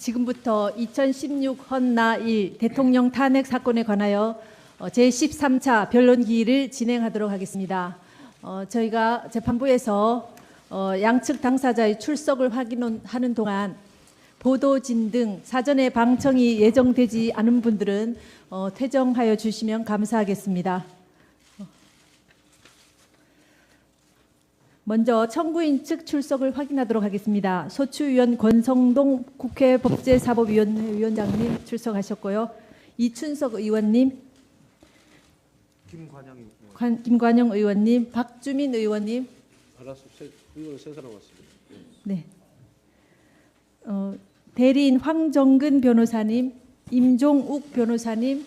지금부터 2016 헌나 1 대통령 탄핵 사건에 관하여 제13차 변론 기일을 진행하도록 하겠습니다. 저희가 재판부에서 양측 당사자의 출석을 확인하는 동안 보도진 등 사전에 방청이 예정되지 않은 분들은 퇴정하여 주시면 감사하겠습니다. 먼저 청구인 측 출석을 확인하도록 하겠습니다. 소추위원 권성동 국회 법제사법위원회 위원장님 출석하셨고요. 이춘석 의원님, 김관영 의원님, 박주민 의원님. 알아서 의원 세 사람 왔습니다. 네. 대리인 황정근 변호사님, 임종욱 변호사님,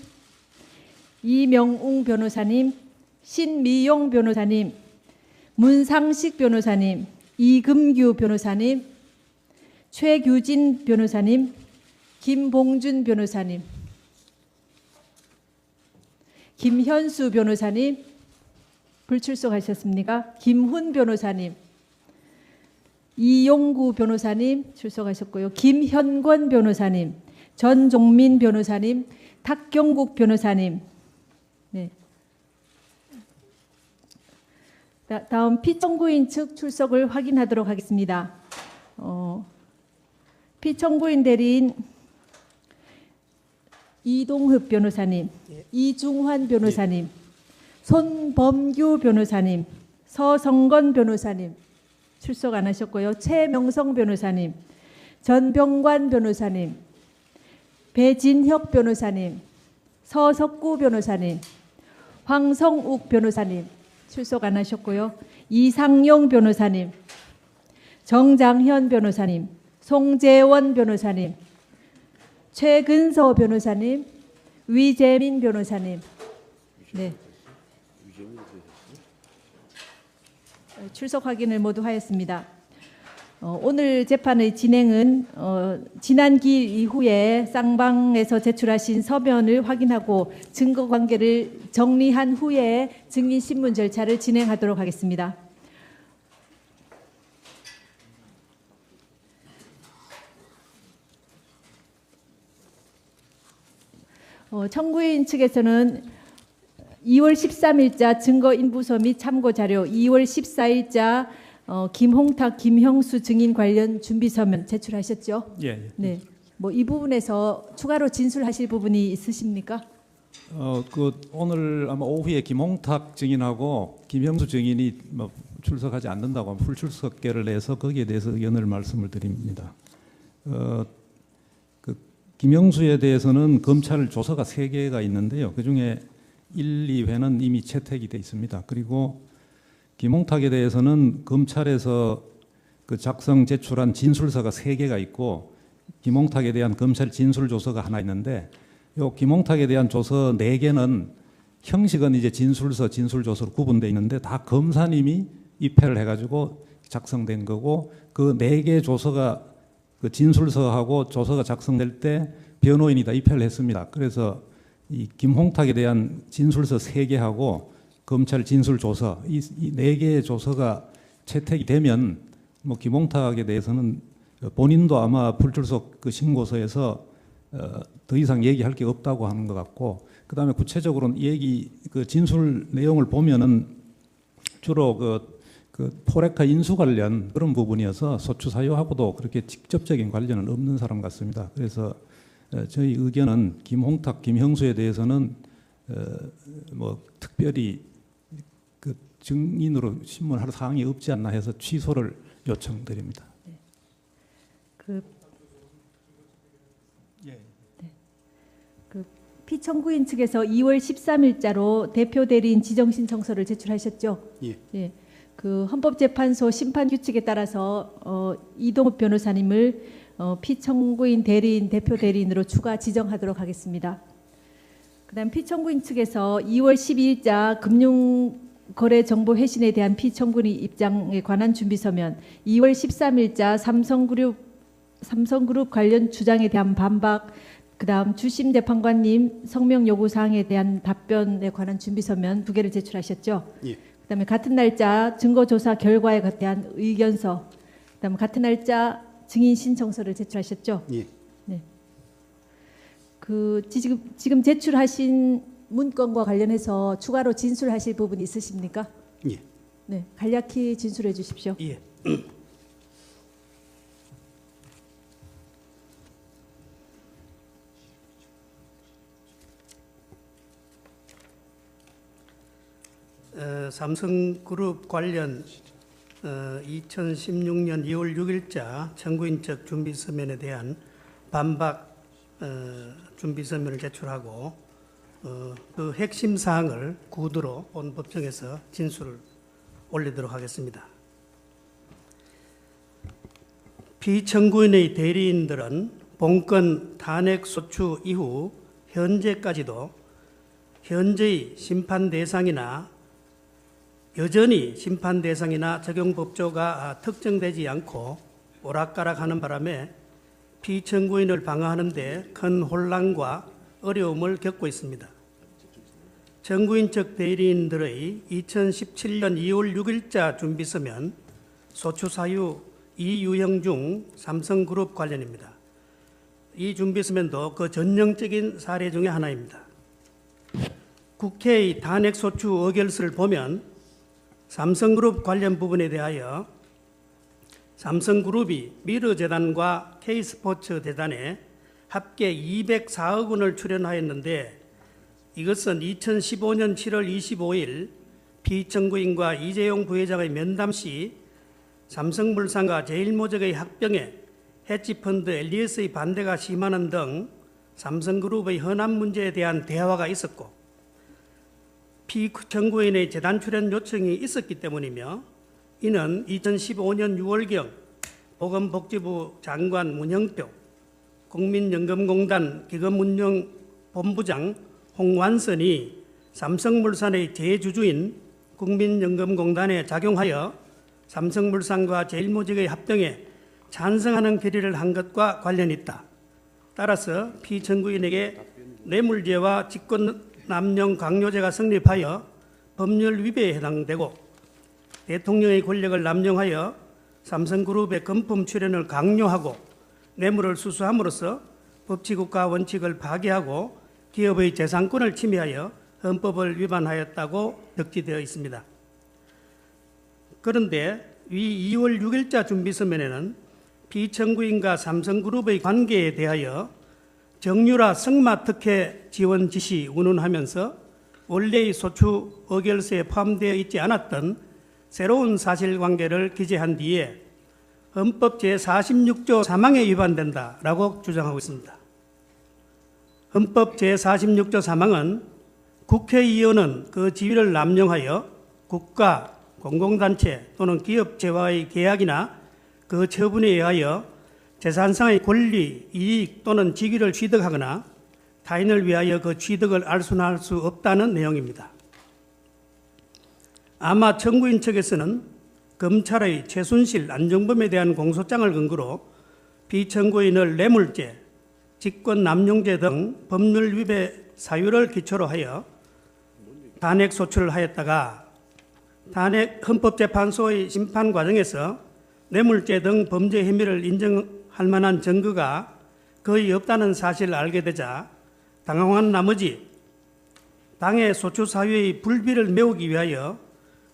이명웅 변호사님, 신미용 변호사님, 문상식 변호사님, 이금규 변호사님, 최규진 변호사님, 김봉준 변호사님, 김현수 변호사님, 불출석하셨습니까? 김훈 변호사님, 이용구 변호사님 출석하셨고요. 김현권 변호사님, 전종민 변호사님, 탁경국 변호사님. 네. 다음 피청구인 측 출석을 확인하도록 하겠습니다. 피청구인 대리인 이동흡 변호사님, 이중환 변호사님, 손범규 변호사님, 서성건 변호사님 출석 안 하셨고요. 최명성 변호사님, 전병관 변호사님, 배진혁 변호사님, 서석구 변호사님, 황성욱 변호사님 출석 안 하셨고요. 이상용 변호사님, 정장현 변호사님, 송재원 변호사님, 최근서 변호사님, 위재민 변호사님. 네. 출석 확인을 모두 하였습니다. 오늘 재판의 진행은 지난 기일 이후에 쌍방에서 제출하신 서면을 확인하고 증거 관계를 정리한 후에 증인 신문 절차를 진행하도록 하겠습니다. 청구인 측에서는 2월 13일자 증거인부서 및 참고자료, 2월 14일자 김홍탁, 김형수 증인 관련 준비서면 제출하셨죠? 예. 네. 뭐 이 부분에서 추가로 진술하실 부분이 있으십니까? 오늘 아마 오후에 김홍탁 증인하고 김형수 증인이 출석하지 않는다고 하면 불출석계를 내서 거기에 대해서 의견을 말씀을 드립니다. 김형수에 대해서는 검찰 조서가 3개가 있는데요. 그중에 1, 2회는 이미 채택이 돼 있습니다. 그리고 김홍탁에 대해서는 검찰에서 작성 제출한 진술서가 3개가 있고 김홍탁에 대한 검찰 진술조서가 하나 있는데 요 김홍탁에 대한 조서 4개는 형식은 이제 진술서, 진술조서로 구분되어 있는데 다 검사님이 입회를 해가지고 작성된 거고 그 4개 조서가 그 진술서하고 조서가 작성될 때 변호인이 다 입회를 했습니다. 그래서 이 김홍탁에 대한 진술서 3개하고 검찰 진술조서 이 4개의 조서가 채택이 되면 김홍탁에 대해서는 본인도 아마 불출석 신고서에서 더 이상 얘기할 게 없다고 하는 것 같고 그다음에 구체적으로는 진술 내용을 보면은 주로 포레카 인수 관련 그런 부분이어서 소추 사유하고도 그렇게 직접적인 관련은 없는 사람 같습니다. 그래서 저희 의견은 김홍탁, 김형수에 대해서는 특별히 증인으로 신문할 사항이 없지 않나 해서 취소를 요청드립니다. 네. 피청구인 측에서 2월 13일자로 대표 대리인 지정 신청서를 제출하셨죠? 예. 예. 헌법재판소 심판 규칙에 따라서 이동욱 변호사님을 피청구인 대리인 대표 대리인으로 추가 지정하도록 하겠습니다. 그다음 피청구인 측에서 2월 12일자 금융거래 정보 회신에 대한 피청구인 입장에 관한 준비서면, 2월 13일자 삼성그룹 관련 주장에 대한 반박, 그다음 주심 재판관님 성명 요구 사항에 대한 답변에 관한 준비서면 2개를 제출하셨죠. 예. 그다음에 같은 날짜 증거조사 결과에 대한 의견서, 그다음 같은 날짜 증인 신청서를 제출하셨죠. 예. 네. 지금 제출하신 문건과 관련해서 추가로 진술하실 부분 있으십니까? 예. 네, 간략히 진술해 주십시오. 예. 삼성그룹 관련 2016년 2월 6일자 청구인 측 준비서면에 대한 반박 준비서면을 제출하고 그 핵심 사항을 구두로 본 법정에서 진술을 올리도록 하겠습니다. 피청구인의 대리인들은 본건 탄핵 소추 이후 현재까지도 현재의 심판 대상이나 여전히 심판 대상이나 적용 법조가 특정되지 않고 오락가락하는 바람에 피청구인을 방어하는 데 큰 혼란과 어려움을 겪고 있습니다. 청구인 측 대리인들의 2017년 2월 6일자 준비서면 소추 사유 2유형 중 삼성그룹 관련입니다. 이 준비서면도 그 전형적인 사례 중에 하나입니다. 국회의 탄핵소추 의결서를 보면 삼성그룹 관련 부분에 대하여 삼성그룹이 미르재단과 K스포츠재단에 합계 204억 원을 출연하였는데 이것은 2015년 7월 25일 피청구인과 이재용 부회장의 면담 시 삼성물산과 제일모직의 합병에 헤지펀드 엘리엇의 반대가 심하는 등 삼성그룹의 현안 문제에 대한 대화가 있었고 피청구인의 재단 출연 요청이 있었기 때문이며 이는 2015년 6월경 보건복지부 장관 문형표, 국민연금공단 기금운용본부장 홍완선이 삼성물산의 재주주인 국민연금공단에 작용하여 삼성물산과 제일모직의 합병에 찬성하는 결의를 한 것과 관련이 있다. 따라서 피청구인에게 뇌물죄와 직권남용 강요죄가 성립하여 법률 위배에 해당되고 대통령의 권력을 남용하여 삼성그룹의 금품 출연을 강요하고 뇌물을 수수함으로써 법치국가 원칙을 파괴하고 기업의 재산권을 침해하여 헌법을 위반하였다고 적시되어 있습니다. 그런데 이 2월 6일자 준비서면에는 피청구인과 삼성그룹의 관계에 대하여 정유라 승마특혜 지원 지시 운운하면서 원래의 소추 의결서에 포함되어 있지 않았던 새로운 사실관계를 기재한 뒤에 헌법 제46조 3항에 위반된다라고 주장하고 있습니다. 헌법 제46조 3항은 국회의원은 그 지위를 남용하여 국가, 공공단체 또는 기업체와의 계약이나 그 처분에 의하여 재산상의 권리, 이익 또는 직위를 취득하거나 타인을 위하여 그 취득을 알순할 수 없다는 내용입니다. 아마 청구인 측에서는 검찰의 최순실, 안정범에 대한 공소장을 근거로 피청구인을 뇌물죄, 직권남용죄 등 법률 위배 사유를 기초로 하여 탄핵 소추를 하였다가 헌법재판소의 심판 과정에서 뇌물죄 등 범죄 혐의를 인정할 만한 증거가 거의 없다는 사실을 알게 되자 당황한 나머지 당의 소추 사유의 불비를 메우기 위하여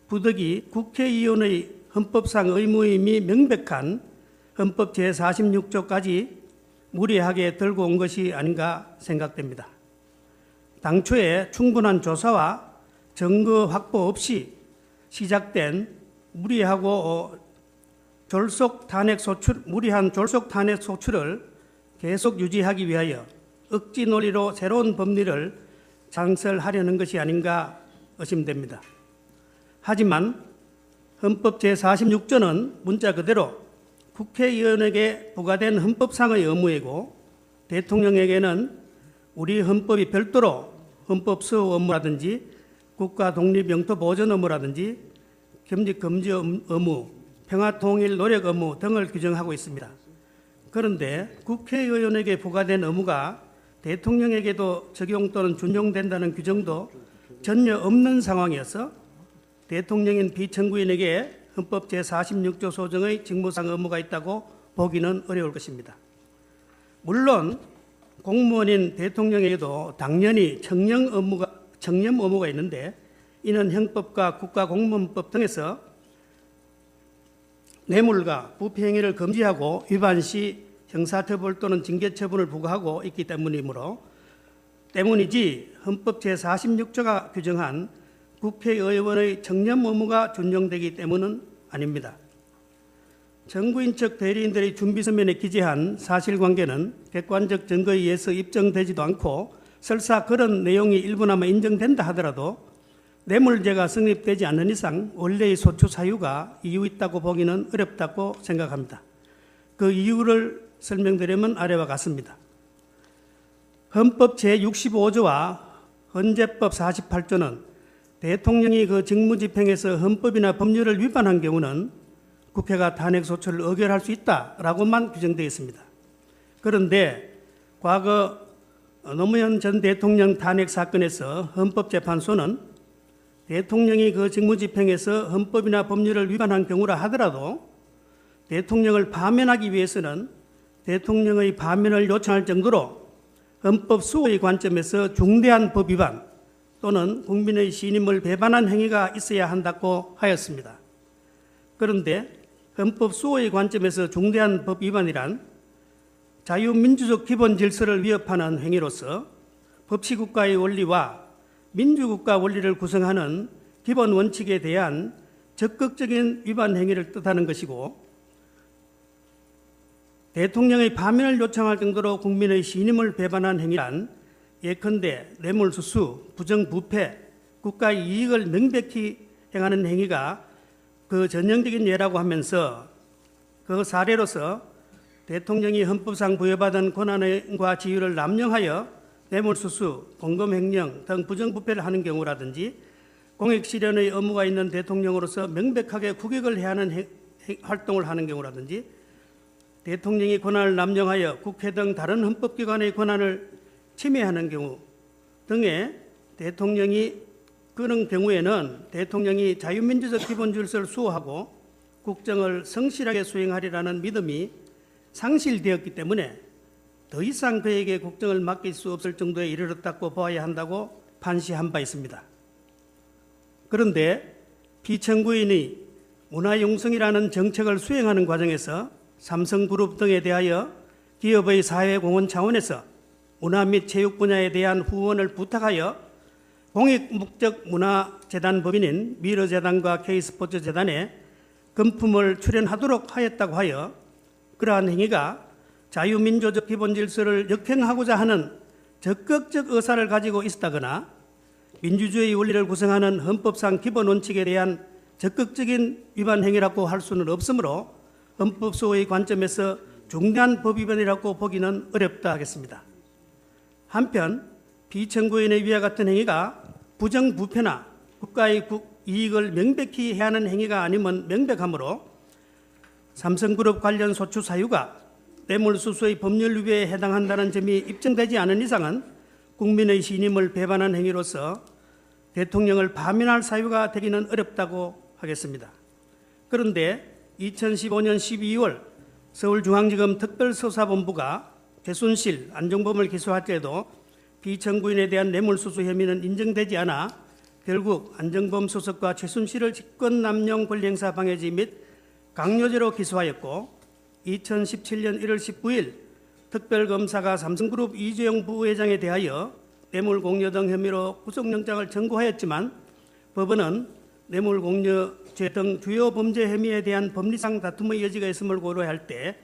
부득이 국회의원의 헌법상 의무임이 명백한 헌법 제46조까지 무리하게 들고 온 것이 아닌가 생각됩니다. 당초에 충분한 조사와 증거 확보 없이 시작된 무리한 졸속 탄핵 소추를 계속 유지하기 위하여 억지 논리로 새로운 법리를 창설하려는 것이 아닌가 의심됩니다. 하지만 헌법 제46조는 문자 그대로 국회의원에게 부과된 헌법상의 의무이고 대통령에게는 우리 헌법이 별도로 헌법 수호 업무라든지 국가 독립 영토 보전 업무라든지 겸직 금지 의무, 평화 통일 노력 의무 등을 규정하고 있습니다. 그런데 국회의원에게 부과된 의무가 대통령에게도 적용 또는 준용된다는 규정도 전혀 없는 상황이어서 대통령인 피청구인에게 헌법 제46조 소정의 직무상 의무가 있다고 보기는 어려울 것입니다. 물론 공무원인 대통령에게도 당연히 청렴 의무가 있는데 이는 형법과 국가공무원법 등에서 뇌물과 부패 행위를 금지하고 위반 시 형사처벌 또는 징계처분을 부과하고 있기 때문이지 헌법 제46조가 규정한 국회의원의 청렴 의무가 준용되기 때문은 아닙니다. 정부인 측 대리인들이 준비서면에 기재한 사실관계는 객관적 증거에 의해서 입증되지도 않고 설사 그런 내용이 일부나마 인정된다 하더라도 뇌물죄가 성립되지 않는 이상 원래의 소추 사유가 이유 있다고 보기는 어렵다고 생각합니다. 그 이유를 설명드리면 아래와 같습니다. 헌법 제65조와 헌재법 48조는 대통령이 그 직무집행에서 헌법이나 법률을 위반한 경우는 국회가 탄핵소추를 의결할 수 있다라고만 규정되어 있습니다. 그런데 과거 노무현 전 대통령 탄핵 사건에서 헌법재판소는 대통령이 그 직무집행에서 헌법이나 법률을 위반한 경우라 하더라도 대통령을 파면하기 위해서는 대통령의 파면을 요청할 정도로 헌법 수호의 관점에서 중대한 법 위반 또는 국민의 신임을 배반한 행위가 있어야 한다고 하였습니다. 그런데 헌법 수호의 관점에서 중대한 법 위반이란 자유민주적 기본 질서를 위협하는 행위로서 법치국가의 원리와 민주국가 원리를 구성하는 기본 원칙에 대한 적극적인 위반 행위를 뜻하는 것이고 대통령의 파면을 요청할 정도로 국민의 신임을 배반한 행위란 예컨대 뇌물수수, 부정부패, 국가의 이익을 명백히 행하는 행위가 그 전형적인 예라고 하면서 그 사례로서 대통령이 헌법상 부여받은 권한과 지위를 남용하여 뇌물수수, 공금횡령 등 부정부패를 하는 경우라든지 공익실현의 의무가 있는 대통령으로서 명백하게 국익을 해야 하는 활동을 하는 경우라든지 대통령이 권한을 남용하여 국회 등 다른 헌법기관의 권한을 침해하는 경우 등의 그런 경우에는 대통령이 자유민주적 기본 질서를 수호하고 국정을 성실하게 수행하리라는 믿음이 상실되었기 때문에 더 이상 그에게 국정을 맡길 수 없을 정도에 이르렀다고 보아야 한다고 판시한 바 있습니다. 그런데 피청구인이 문화융성이라는 정책을 수행하는 과정에서 삼성그룹 등에 대하여 기업의 사회공헌 차원에서 문화 및 체육 분야에 대한 후원을 부탁하여 공익목적문화재단 법인인 미르재단과 K스포츠재단에 금품을 출연하도록 하였다고 하여 그러한 행위가 자유민주적 기본질서를 역행하고자 하는 적극적 의사를 가지고 있었다거나 민주주의 원리를 구성하는 헌법상 기본 원칙에 대한 적극적인 위반 행위라고 할 수는 없으므로 헌법소의 관점에서 중대한 법 위반이라고 보기는 어렵다 하겠습니다. 한편 피청구인의 위와 같은 행위가 부정부패나 국가의 이익을 명백히 해야 하는 행위가 아니면 명백하므로 삼성그룹 관련 소추 사유가 뇌물수수의 법률 위배에 해당한다는 점이 입증되지 않은 이상은 국민의 신임을 배반한 행위로서 대통령을 파면할 사유가 되기는 어렵다고 하겠습니다. 그런데 2015년 12월 서울중앙지검 특별수사본부가 최순실, 안종범을 기소할 때에도 피청구인에 대한 뇌물수수 혐의는 인정되지 않아 결국 안종범 수석과 최순실을 직권남용 권리행사 방해죄 및 강요죄로 기소하였고 2017년 1월 19일 특별검사가 삼성그룹 이재용 부회장에 대하여 뇌물공여 등 혐의로 구속영장을 청구하였지만 법원은 뇌물공여죄 등 주요 범죄 혐의에 대한 법리상 다툼의 여지가 있음을 고려할 때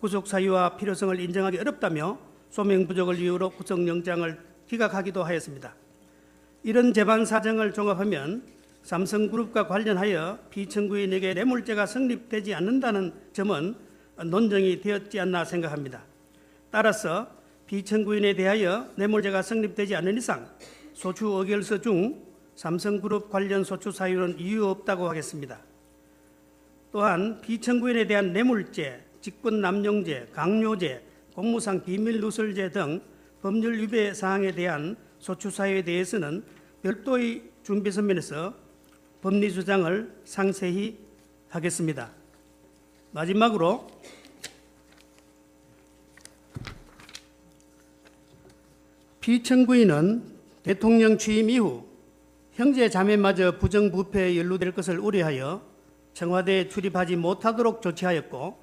구속 사유와 필요성을 인정하기 어렵다며 소명 부족을 이유로 구속영장을 기각하기도 하였습니다. 이런 재반 사정을 종합하면 삼성그룹과 관련하여 피청구인에게 뇌물죄가 성립되지 않는다는 점은 논정이 되었지 않나 생각합니다. 따라서 피청구인에 대하여 뇌물죄가 성립되지 않는 이상 소추 의결서 중 삼성그룹 관련 소추 사유는 이유 없다고 하겠습니다. 또한 피청구인에 대한 뇌물죄, 직권남용죄, 강요죄, 공무상 비밀누설죄 등 법률 위배 사항에 대한 소추 사유에 대해서는 별도의 준비서면에서 법리 주장을 상세히 하겠습니다. 마지막으로 피청구인은 대통령 취임 이후 형제 자매마저 부정부패에 연루될 것을 우려하여 청와대에 출입하지 못하도록 조치하였고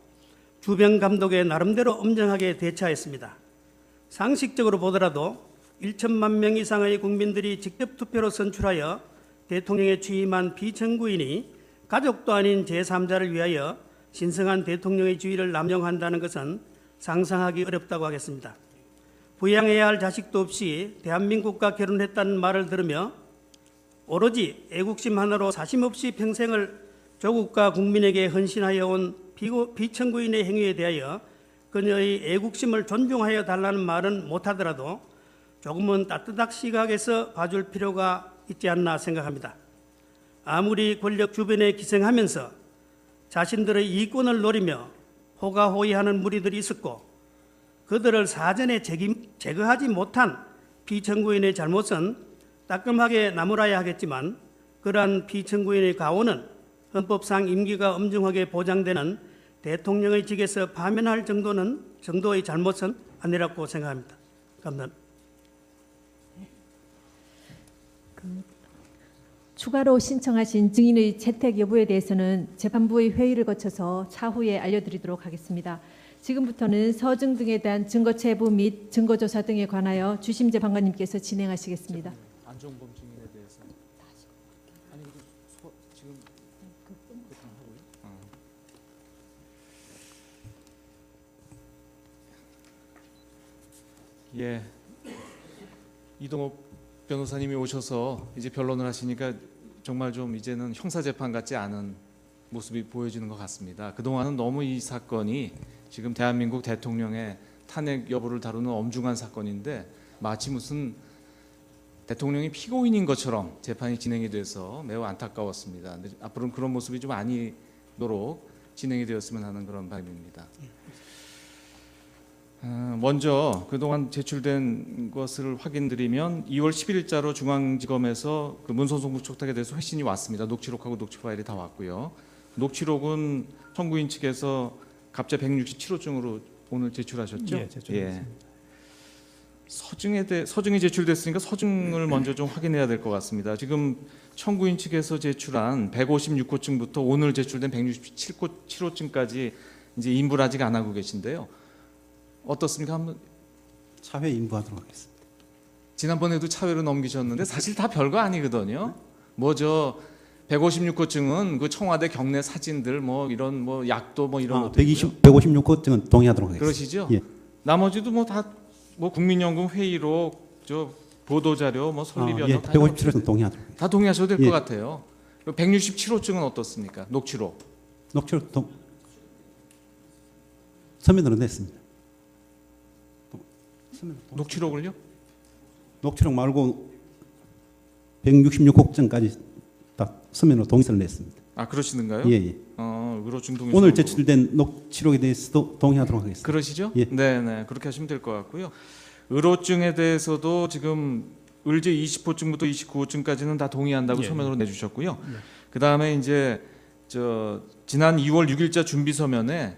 주변 감독에 나름대로 엄정하게 대처했습니다. 상식적으로 보더라도 1천만 명 이상의 국민들이 직접 투표로 선출하여 대통령에 취임한 피청구인이 가족도 아닌 제3자를 위하여 신성한 대통령의 지위를 남용한다는 것은 상상하기 어렵다고 하겠습니다. 부양해야 할 자식도 없이 대한민국과 결혼했다는 말을 들으며 오로지 애국심 하나로 사심없이 평생을 조국과 국민에게 헌신하여 온 피청구인의 행위에 대하여 그녀의 애국심을 존중하여 달라는 말은 못하더라도 조금은 따뜻한 시각에서 봐줄 필요가 있지 않나 생각합니다. 아무리 권력 주변에 기생하면서 자신들의 이권을 노리며 호가호위하는 무리들이 있었고 그들을 사전에 제거하지 못한 피청구인의 잘못은 따끔하게 나무라야 하겠지만 그러한 피청구인의 가오는 헌법상 임기가 엄중하게 보장되는 대통령의 직에서 파면할 정도의 잘못은 아니라고 생각합니다. 감사합니다. 추가로 신청하신 증인의 채택 여부에 대해서는 재판부의 회의를 거쳐서 차후에 알려드리도록 하겠습니다. 지금부터는 서증 등에 대한 증거 체부 및 증거 조사 등에 관하여 주심 재판관님께서 진행하시겠습니다. 안종범 증인에 대해서 아니 지금 예, 이동욱 변호사님이 오셔서 이제 변론을 하시니까 정말 좀 이제는 형사 재판 같지 않은 모습이 보여지는 것 같습니다. 그동안은 너무 이 사건이 지금 대한민국 대통령의 탄핵 여부를 다루는 엄중한 사건인데 마치 무슨 대통령이 피고인인 것처럼 재판이 진행이 돼서 매우 안타까웠습니다. 근데 앞으로는 그런 모습이 좀 아니도록 진행이 되었으면 하는 그런 바람입니다. 먼저 그동안 제출된 것을 확인드리면 2월 10일자로 중앙지검에서 그 문서송부 촉탁에 대해서 회신이 왔습니다. 녹취록하고 녹취 파일이 다 왔고요. 녹취록은 청구인 측에서 갑자 167호증으로 오늘 제출하셨죠? 예, 제출했습니다. 서증이 제출됐으니까 서증을 먼저 좀 확인해야 될 것 같습니다. 지금 청구인 측에서 제출한 156호증부터 오늘 제출된 167호증까지 이제 인부를 아직 안 하고 계신데요. 어떻습니까? 한번 차회 인부하도록 하겠습니다. 지난번에도 차회로 넘기셨는데 사실 다 별거 아니거든요. 뭐 저 156호증은 그 청와대 경내 사진들 뭐 이런 뭐 약도 뭐 이런 것도 156호증은 동의하도록 하겠습니다. 그러시죠? 예. 나머지도 뭐 다 뭐 국민연금 회의록 저 보도 자료 뭐 설립 예, 연락 157호증은 동의하도록 하겠습니다. 다 동의하셔도 될 것 예. 같아요. 167호증은 어떻습니까? 녹취록. 녹취록 서면으로 냈습니다. 녹취록을요? 녹취록 말고 166호증까지 다 서면으로 동의서를 냈습니다. 아 그러시는가요? 예, 예. 의로증 동의. 오늘 제출된 녹취록에 대해서도 동의하도록 하겠습니다. 그러시죠? 예. 네, 그렇게 하시면 될 것 같고요. 의로증에 대해서도 지금 의제 20호증부터 29호증까지는 다 동의한다고 예. 서면으로 내주셨고요. 그 다음에 이제 지난 2월 6일자 준비 서면에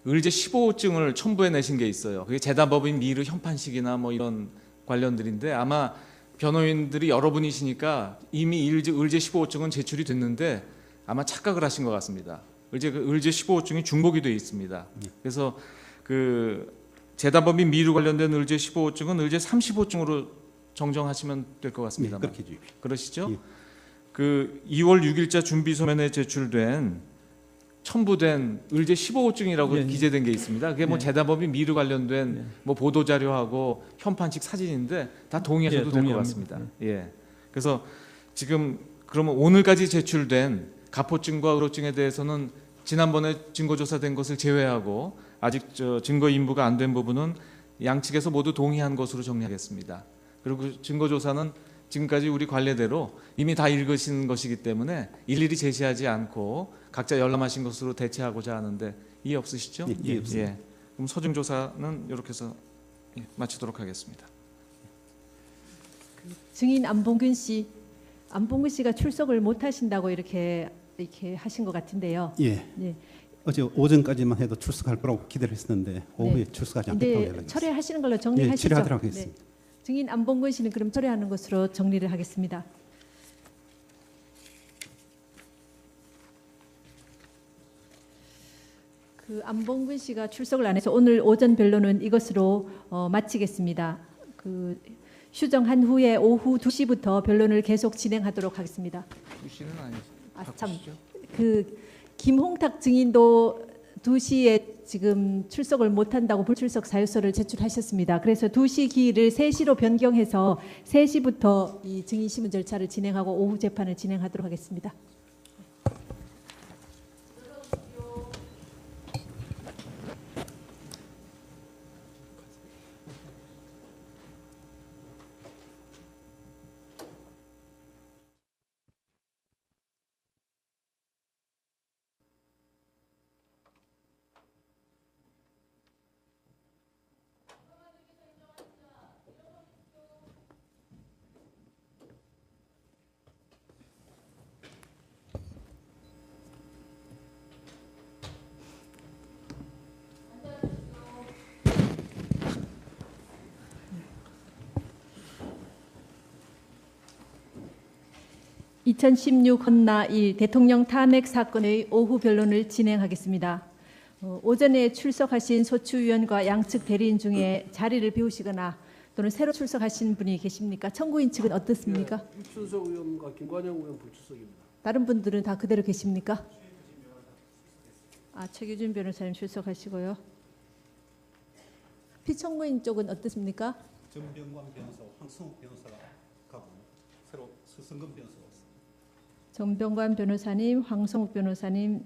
의제 15호증을 첨부해 내신 게 있어요. 그게 재단법인 미르 현판식이나 뭐 이런 관련들인데 아마 변호인들이 여러분이시니까 이미 의제 15호증은 제출이 됐는데 아마 착각을 하신 것 같습니다. 의제 15호증이 중복이 되어 있습니다. 그래서 그 재단법인 미르 관련된 의제 15호증은 의제 30호증으로 정정하시면 될 것 예, 같습니다. 그렇게 해주십시오. 그러시죠? 예. 그 2월 6일자 준비 서면에 제출된 첨부된 의제 15호증이라고 예, 예. 기재된 게 있습니다. 그게 뭐 예. 재단법인 미르 관련된 뭐 보도 자료하고 현판식 사진인데 다 동의하셔도 예, 될 것 동의합니다. 같습니다. 예. 그래서 지금 그러면 오늘까지 제출된 가포증과 의로증에 대해서는 지난번에 증거조사된 것을 제외하고 아직 증거 인부가 안 된 부분은 양측에서 모두 동의한 것으로 정리하겠습니다. 그리고 증거조사는 지금까지 우리 관례대로 이미 다 읽으신 것이기 때문에 일일이 제시하지 않고 각자 열람하신 것으로 대체하고자 하는데 이해 없으시죠? 예, 이해 없습니다. 그럼 서증조사는 이렇게 해서 마치도록 하겠습니다. 증인 안봉근 씨가 출석을 못 하신다고 이렇게 하신 것 같은데요. 예. 네. 어제 오전까지만 해도 출석할 거라고 기대를 했었는데 오후에 출석하지 않겠다고 근데 연락이 왔습니다. 철회하시는 걸로 예, 정리하시죠. 철회하도록 하겠습니다. 증인 안봉근 씨는 그럼 철회하는 것으로 정리를 하겠습니다. 그 안봉근 씨가 출석을 안 해서 오늘 오전 변론은 이것으로 마치겠습니다. 그 휴정한 후에 오후 2시부터 변론을 계속 진행하도록 하겠습니다. 2시는 아니죠. 아, 참. 그 김홍탁 증인도 2시에 지금 출석을 못한다고 불출석 사유서를 제출하셨습니다. 그래서 2시 기일을 3시로 변경해서 3시부터 이 증인 신문 절차를 진행하고 오후 재판을 진행하도록 하겠습니다. (2016) 헌나 1 대통령 탄핵 사건의 오후 변론을 진행하겠습니다. 오전에 출석하신 소추위원과 양측 대리인 중에 자리를 비우시거나 또는 새로 출석하신 분이 계십니까? 청구인 측은 어떻습니까? 이춘석 의원과 김관영 의원 불출석입니다. 다른 분들은 다 그대로 계십니까? 아, 최규준 변호사님 출석하시고요. 피청구인 쪽은 어떻습니까? 정병관 변호사, 황성욱 변호사가 가고 새로 서성근 변호사가 왔습니다. 정병관 변호사님, 황성욱 변호사님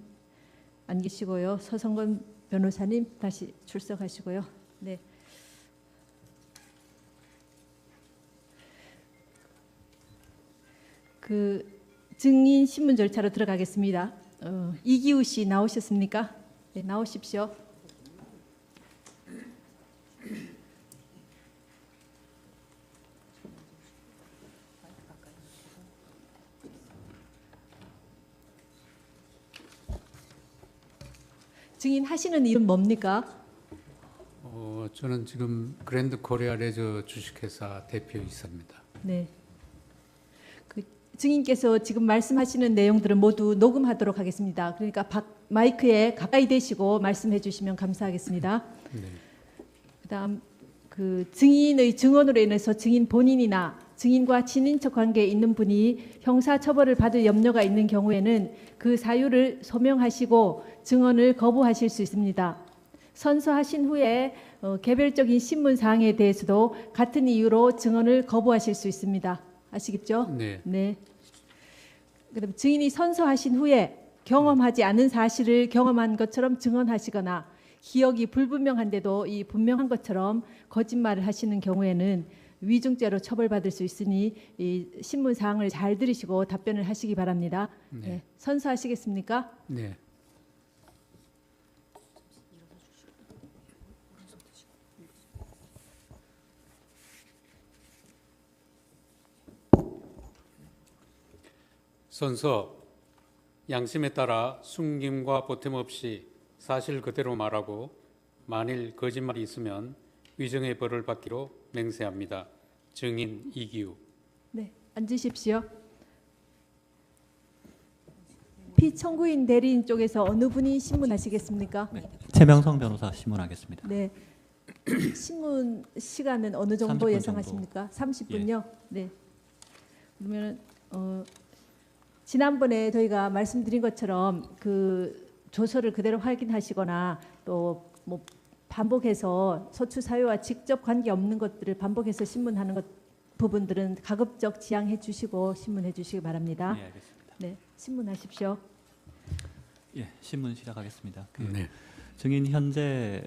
안 계시고요. 서성건 변호사님 다시 출석하시고요. 네. 그 증인 신문 절차로 들어가겠습니다. 이기우 씨 나오셨습니까? 네, 나오십시오. 증인 하시는 일은 뭡니까? 저는 지금 그랜드 코리아 레저 주식회사 대표이사입니다. 네. 그 증인께서 지금 말씀하시는 내용들은 모두 녹음하도록 하겠습니다. 그러니까 마이크에 가까이 대시고 말씀해 주시면 감사하겠습니다. 네. 그다음 그 증인의 증언으로 인해서 증인 본인이나 증인과 친인척 관계에 있는 분이 형사 처벌을 받을 염려가 있는 경우에는 그 사유를 소명하시고 증언을 거부하실 수 있습니다. 선서하신 후에 개별적인 신문 사항에 대해서도 같은 이유로 증언을 거부하실 수 있습니다. 아시겠죠? 네. 네. 그다음 증인이 선서하신 후에 경험하지 않은 사실을 경험한 것처럼 증언하시거나 기억이 불분명한데도 이 분명한 것처럼 거짓말을 하시는 경우에는 위증죄로 처벌받을 수 있으니 이 신문 사항을 잘 들으시고 답변을 하시기 바랍니다. 네. 네. 선서하시겠습니까? 네. 선서 양심에 따라 숨김과 보탬 없이 사실 그대로 말하고 만일 거짓말이 있으면 위정의 벌을 받기로 맹세합니다. 증인 이기우. 네, 앉으십시오. 피청구인 대리인 쪽에서 어느 분이 신문하시겠습니까? 네, 최명성 변호사 신문하겠습니다. 네. 신문 시간은 어느 정도 30분 예상하십니까? 30분요? 네. 그러면 지난번에 저희가 말씀드린 것처럼 그 조서를 그대로 확인하시거나 또 뭐 반복해서 서출 사유와 직접 관계 없는 것들을 반복해서 신문하는 것 부분들은 가급적 지양해 주시고 신문해 주시기 바랍니다. 네, 알겠습니다. 네, 신문하십시오. 예, 신문 시작하겠습니다. 네. 증인 현재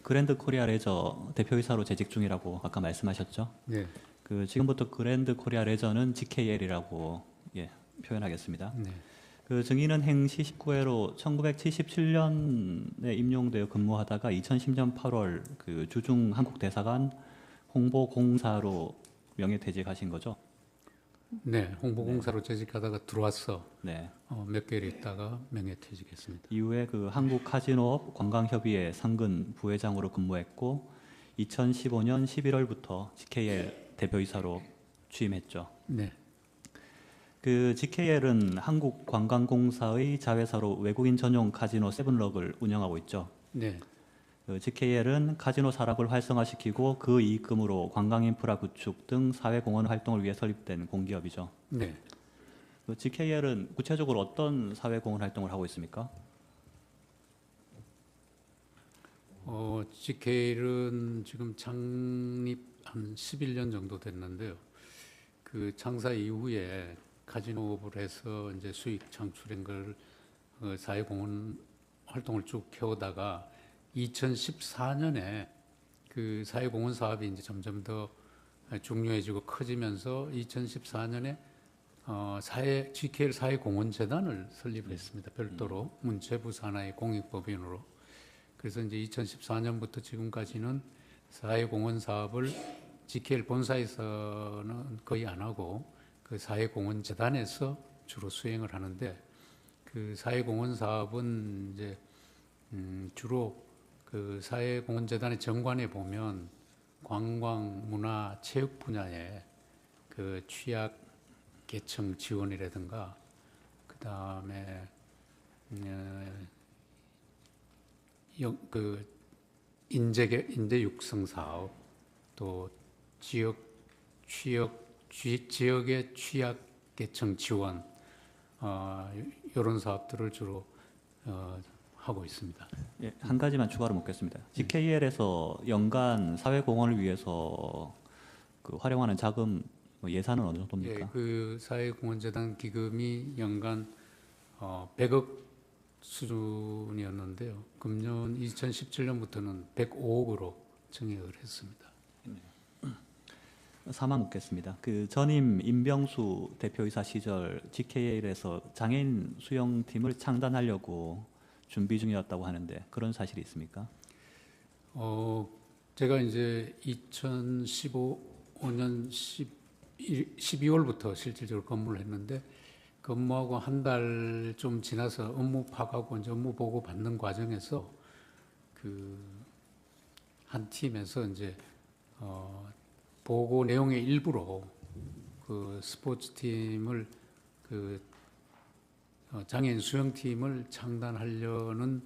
그랜드 코리아 레저 대표이사로 재직 중이라고 아까 말씀하셨죠? 네. 그 지금부터 그랜드 코리아 레저는 GKL이라고 표현하겠습니다. 네. 그 증인은 행시 19회로 1977년에 임용되어 근무하다가 2010년 8월 그 주중 한국 대사관 홍보공사로 명예퇴직하신 거죠? 네. 홍보공사로 재직하다가 들어와서 네. 몇 개월 있다가 명예퇴직했습니다. 이후에 그 한국 카지노업 관광협의회 상근 부회장으로 근무했고 2015년 11월부터 GKL 대표이사로 취임했죠. 네. 그 GKL은 한국관광공사의 자회사로 외국인 전용 카지노 세븐럭을 운영하고 있죠. 네. 그 GKL은 카지노 산업을 활성화시키고 그 이익금으로 관광 인프라 구축 등 사회공헌 활동을 위해 설립된 공기업이죠. 네. 그 GKL은 구체적으로 어떤 사회공헌 활동을 하고 있습니까? GKL은 지금 창립 한 11년 정도 됐는데요. 그 창사 이후에 카지노업을 해서 이제 수익 창출한 걸 사회공헌 활동을 쭉 해오다가 2014년에 그 사회공헌 사업이 이제 점점 더 중요해지고 커지면서 2014년에 GKL 사회공헌재단을 설립했습니다. 별도로 문체부 산하의 공익법인으로. 그래서 이제 2014년부터 지금까지는 사회공헌 사업을 GKL 본사에서는 거의 안 하고 그 사회공헌재단에서 주로 수행을 하는데 그 사회공헌 사업은 이제 주로 그 사회공헌재단의 정관에 보면 관광, 문화, 체육 분야에 그 취약 계층 지원이라든가 그 다음에 그 인재 육성 사업 또 지역의 취약 계층 지원 이런 사업들을 주로 하고 있습니다. 예, 한 가지만 추가로 묻겠습니다. GKL에서 연간 사회공헌을 위해서 그 활용하는 자금 예산은 어느 정도입니까? 예, 그 사회공헌재단 기금이 연간 100억 수준이었는데요. 금년 2017년부터는 105억으로 증액을 했습니다. 사만 묻겠습니다. 그 전임 임병수 대표이사 시절 GKL에서 장애인 수영팀을 창단하려고 준비 중이었다고 하는데 그런 사실이 있습니까? 제가 이제 2015년 12월부터 실질적으로 근무를 했는데 근무하고 한 달 좀 지나서 업무 파악하고 이제 업무 보고 받는 과정에서 그 한 팀에서 이제 보고 내용의 일부로 그 스포츠 팀을 그 장애인 수영팀을 창단하려는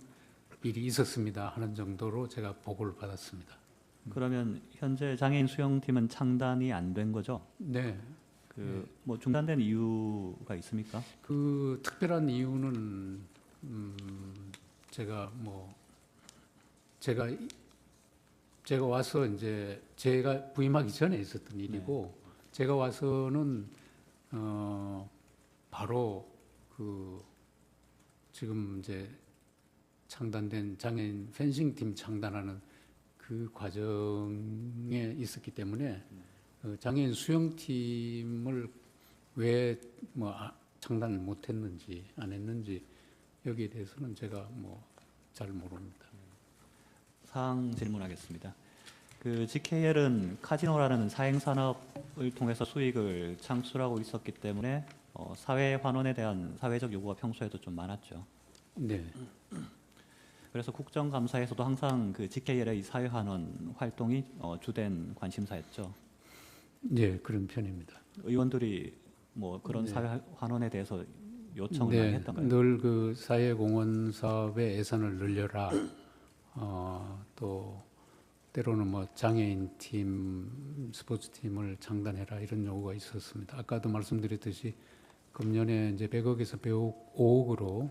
일이 있었습니다 하는 정도로 제가 보고를 받았습니다. 그러면 현재 장애인 수영팀은 창단이 안 된 거죠? 네. 그 뭐 중단된 이유가 있습니까? 그 특별한 이유는 제가 와서 이제 제가 부임하기 전에 있었던 일이고 제가 와서는 바로 그 지금 이제 창단된 장애인 펜싱 팀 창단하는 그 과정에 있었기 때문에 장애인 수영팀을 왜 창단 못했는지 안 했는지 여기에 대해서는 제가 잘 모릅니다. 사항 질문하겠습니다. 그 GKL은 카지노라는 사행 산업을 통해서 수익을 창출하고 있었기 때문에 사회 환원에 대한 사회적 요구가 평소에도 좀 많았죠. 네. 그래서 국정감사에서도 항상 그 GKL의 사회 환원 활동이 주된 관심사였죠. 네, 그런 편입니다. 의원들이 뭐 그런 네. 사회 환원에 대해서 요청을 많이 했던가요? 늘 그 사회공헌 사업의 예산을 늘려라. 또 때로는 장애인 팀, 스포츠 팀을 창단해라 이런 요구가 있었습니다. 아까도 말씀드렸듯이 금년에 이제 100억에서 105억으로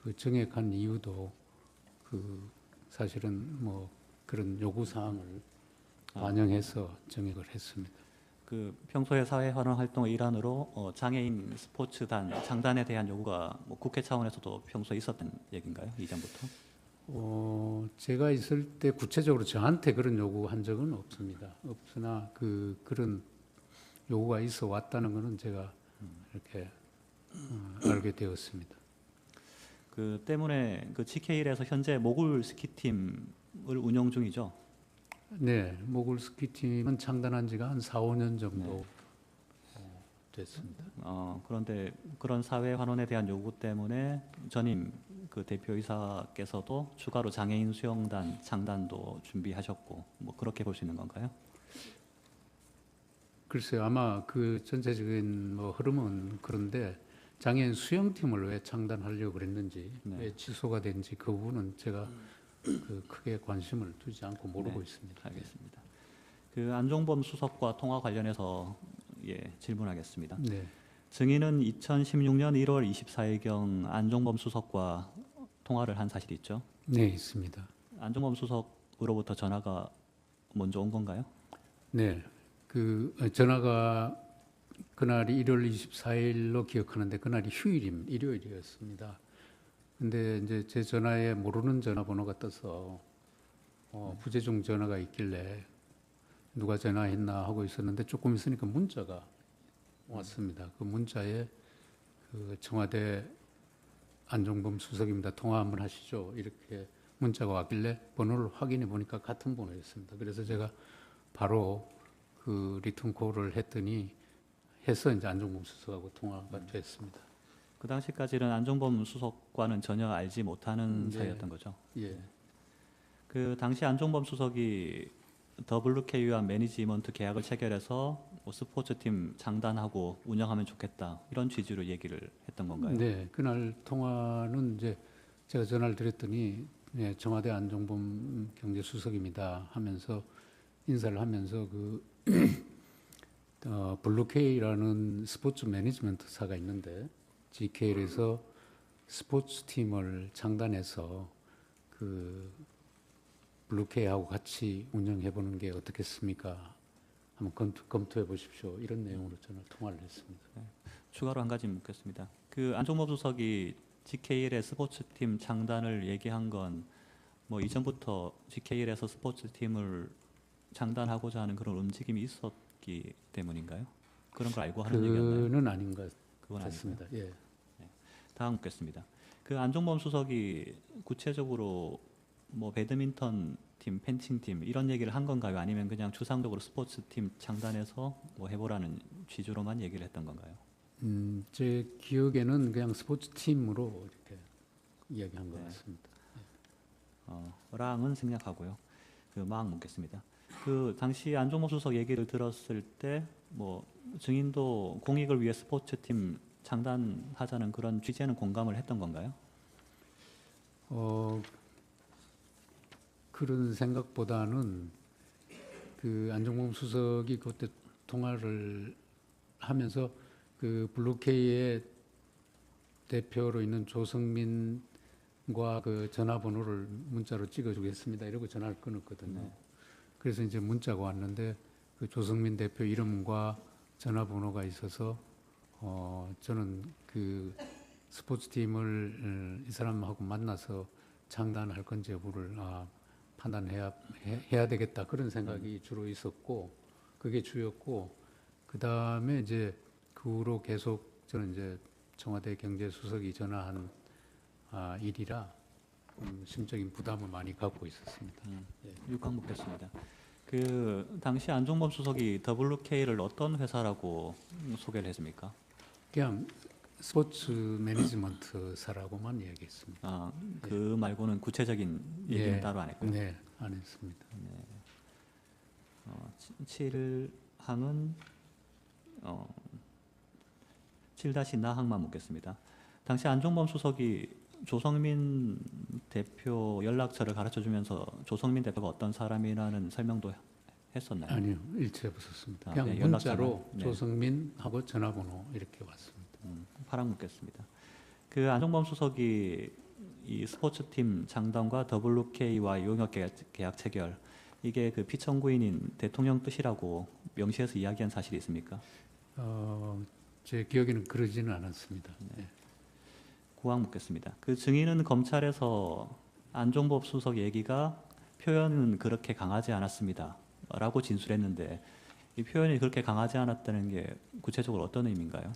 그 증액한 이유도 그 사실은 그런 요구 사항을 반영해서 증액을 했습니다. 그 평소에 사회 환원 활동의 일환으로 장애인 스포츠단 창단에 대한 요구가 국회 차원에서도 평소에 있었던 얘기인가요? 이전부터? 제가 있을 때 구체적으로 저한테 그런 요구한 적은 없습니다. 없으나 그런 요구가 있어 왔다는 것은 제가 이렇게 알게 되었습니다. 그 때문에 그 GKL에서 현재 모굴 스키팀을 운영 중이죠. 네, 모굴 스키팀은 창단한 지가 한 4, 5년 정도 됐습니다. 그런데 그런 사회 환원에 대한 요구 때문에 전임 그 대표이사께서도 추가로 장애인 수영단 창단도 준비하셨고 뭐 그렇게 볼 수 있는 건가요? 글쎄요, 아마 그 전체적인 뭐 흐름은 그런데 장애인 수영팀을 왜 창단하려고 그랬는지, 네. 왜 취소가 된지 그 부분은 제가 그 크게 관심을 두지 않고 모르고 네, 있습니다. 알겠습니다. 그 안종범 수석과 통화 관련해서 질문하겠습니다. 네. 증인은 2016년 1월 24일경 안종범 수석과 통화를 한 사실이 있죠? 네, 있습니다. 안종범 수석으로부터 전화가 먼저 온 건가요? 네. 그 전화가 그날이 1월 24일로 기억하는데 그날이 일요일이었습니다. 근데 이제 제 전화에 모르는 전화번호가 떠서 부재중 전화가 있길래 누가 전화했나 하고 있었는데 조금 있으니까 문자가 왔습니다. 그 문자에 그 청와대 안종범 수석입니다. 통화 한번 하시죠. 이렇게 문자가 왔길래 번호를 확인해 보니까 같은 번호였습니다. 그래서 제가 바로 그 리턴 콜을 했더니 해서 이제 안종범 수석하고 통화가 됐습니다. 그 당시까지는 안종범 수석과는 전혀 알지 못하는 네. 사이였던 거죠. 예. 그 당시 안종범 수석이 WK와 매니지먼트 계약을 체결해서 뭐 스포츠팀 장단하고 운영하면 좋겠다 이런 취지로 얘기를 했던 건가요? 네, 그날 통화는 이제 제가 전화를 드렸더니 네, 청와대 안종범 경제수석입니다 하면서 인사를 하면서 그 블루케이라는 스포츠 매니지먼트사가 있는데 GK에서 스포츠 팀을 창단해서 그 블루케이하고 같이 운영해 보는 게 어떻겠습니까? 한번 검토해 보십시오. 이런 내용으로 저는 통화를 했습니다. 추가로 한 가지 묻겠습니다. 그 안종범 수석이 GKL의 스포츠팀 창단을 얘기한 건 뭐 이전부터 GKL에서 스포츠팀을 창단하고자 하는 그런 움직임이 있었기 때문인가요? 그런 걸 알고 하는 얘기였나요? 그는 아닌 것 그건 같습니다. 예. 다음 묻겠습니다. 그 안종범 수석이 구체적으로 뭐 배드민턴 팀, 펜싱 팀 이런 얘기를 한 건가요? 아니면 그냥 주상적으로 스포츠 팀 창단해서 뭐 해보라는 취지로만 얘기를 했던 건가요? 제 기억에는 그냥 스포츠 팀으로 이렇게 이야기한 것 같습니다. 랑은 생략하고요. 그 막 묻겠습니다. 그 당시 안종범 수석 얘기를 들었을 때 뭐 증인도 공익을 위해 스포츠 팀 창단하자는 그런 취지에는 공감을 했던 건가요? 그런 생각보다는 그 안종범 수석이 그때 통화를 하면서 그 블루케이의 대표로 있는 조성민과 그 전화번호를 문자로 찍어주겠습니다. 이러고 전화를 끊었거든요. 네. 그래서 이제 문자가 왔는데 그 조성민 대표 이름과 전화번호가 있어서 저는 그 스포츠팀을 이 사람하고 만나서 창단할 건지 여부를 판단해야 되겠다 그런 생각이 주로 있었고 그게 주였고 그 다음에 이제 그 후로 계속 저는 이제 청와대 경제수석이 전화한 일이라 심적인 부담을 많이 갖고 있었습니다. 6항 묻겠습니다. 그 당시 안종범 수석이 WK를 어떤 회사라고 소개를 했습니까? 그냥 스포츠 매니지먼트사라고만 이야기했습니다. 그 말고는 구체적인 얘기는 따로 안 했고요. 네, 안 했습니다. 7항은 7-나항만 묻겠습니다. 당시 안종범 수석이 조성민 대표 연락처를 가르쳐주면서 조성민 대표가 어떤 사람이라는 설명도 했었나요? 아니요, 일체 없었습니다. 아, 그냥 네, 문자로 연락처는, 네. 조성민하고 전화번호 이렇게 왔습니다. 8항 묻겠습니다. 그 안종범 수석이 이 스포츠팀 장단과 WK와 용역 계약 체결 이게 그 피청구인인 대통령 뜻이라고 명시해서 이야기한 사실이 있습니까? 제 기억에는 그러지는 않았습니다. 네. 9항 묻겠습니다. 그 증인은 검찰에서 안종범 수석 얘기가 표현은 그렇게 강하지 않았습니다. 라고 진술했는데 이 표현이 그렇게 강하지 않았다는 게 구체적으로 어떤 의미인가요?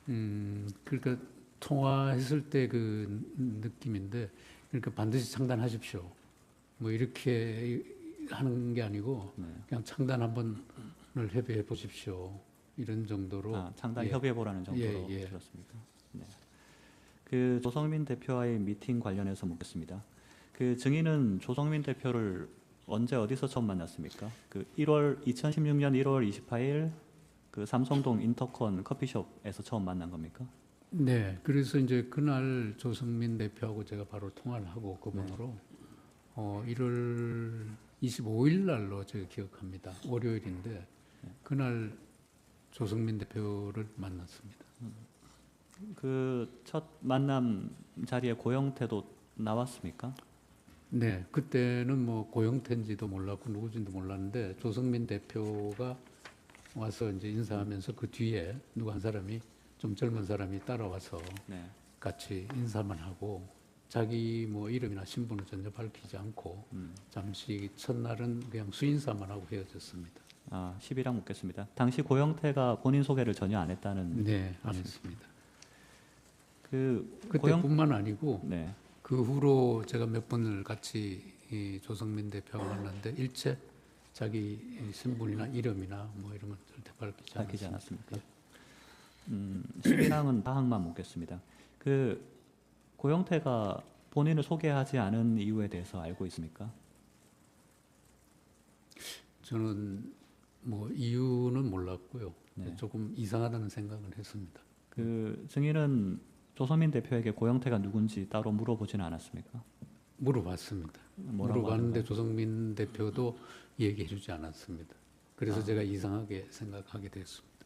그러니까 통화했을 때 그 느낌인데 그러니까 반드시 창단하십시오. 뭐 이렇게 하는 게 아니고 그냥 창단 한번을 협의해 보십시오. 이런 정도로 창단 협의해 보라는 정도로 예. 들었습니다. 네. 그 조성민 대표와의 미팅 관련해서 묻겠습니다. 그 증인은 조성민 대표를 언제 어디서 처음 만났습니까? 그 2016년 1월 28일 그 삼성동 인터컨 커피숍에서 처음 만난 겁니까? 네, 그래서 이제 그날 조성민 대표하고 제가 바로 통화를 하고 그 번호로 1월 25일 날로 제가 기억합니다. 월요일인데 그날 조성민 대표를 만났습니다. 그 첫 만남 자리에 고영태도 나왔습니까? 네, 그때는 뭐 고영태인지도 몰랐고 누구인지도 몰랐는데 조성민 대표가 와서 이제 인사하면서 그 뒤에 누구 한 사람이 좀 젊은 사람이 따라와서 네. 같이 인사만 하고 자기 뭐 이름이나 신분을 전혀 밝히지 않고 잠시 첫날은 그냥 수인사만 하고 헤어졌습니다. 10이랑 묻겠습니다. 당시 고영태가 본인 소개를 전혀 안 했다는. 네, 안 했습니다. 그 그때뿐만 아니고 네. 그 후로 제가 몇 번을 같이 이 조성민 대표와 만났는데 일체 자기 신분이나 이름이나 뭐 이런 건 절대 밝히지 않았습니다. 않았습니까? 10이랑은 다항만 묻겠습니다. 그 고영태가 본인을 소개하지 않은 이유에 대해서 알고 있습니까? 저는 뭐 이유는 몰랐고요. 네. 조금 이상하다는 생각은 했습니다. 그 증인은 조성민 대표에게 고영태가 누군지 따로 물어보지는 않았습니까? 물어봤습니다. 뭐라고 물어봤는데 하던가요? 조성민 대표도 얘기해주지 않았습니다. 그래서 제가 이상하게 생각하게 됐습니다.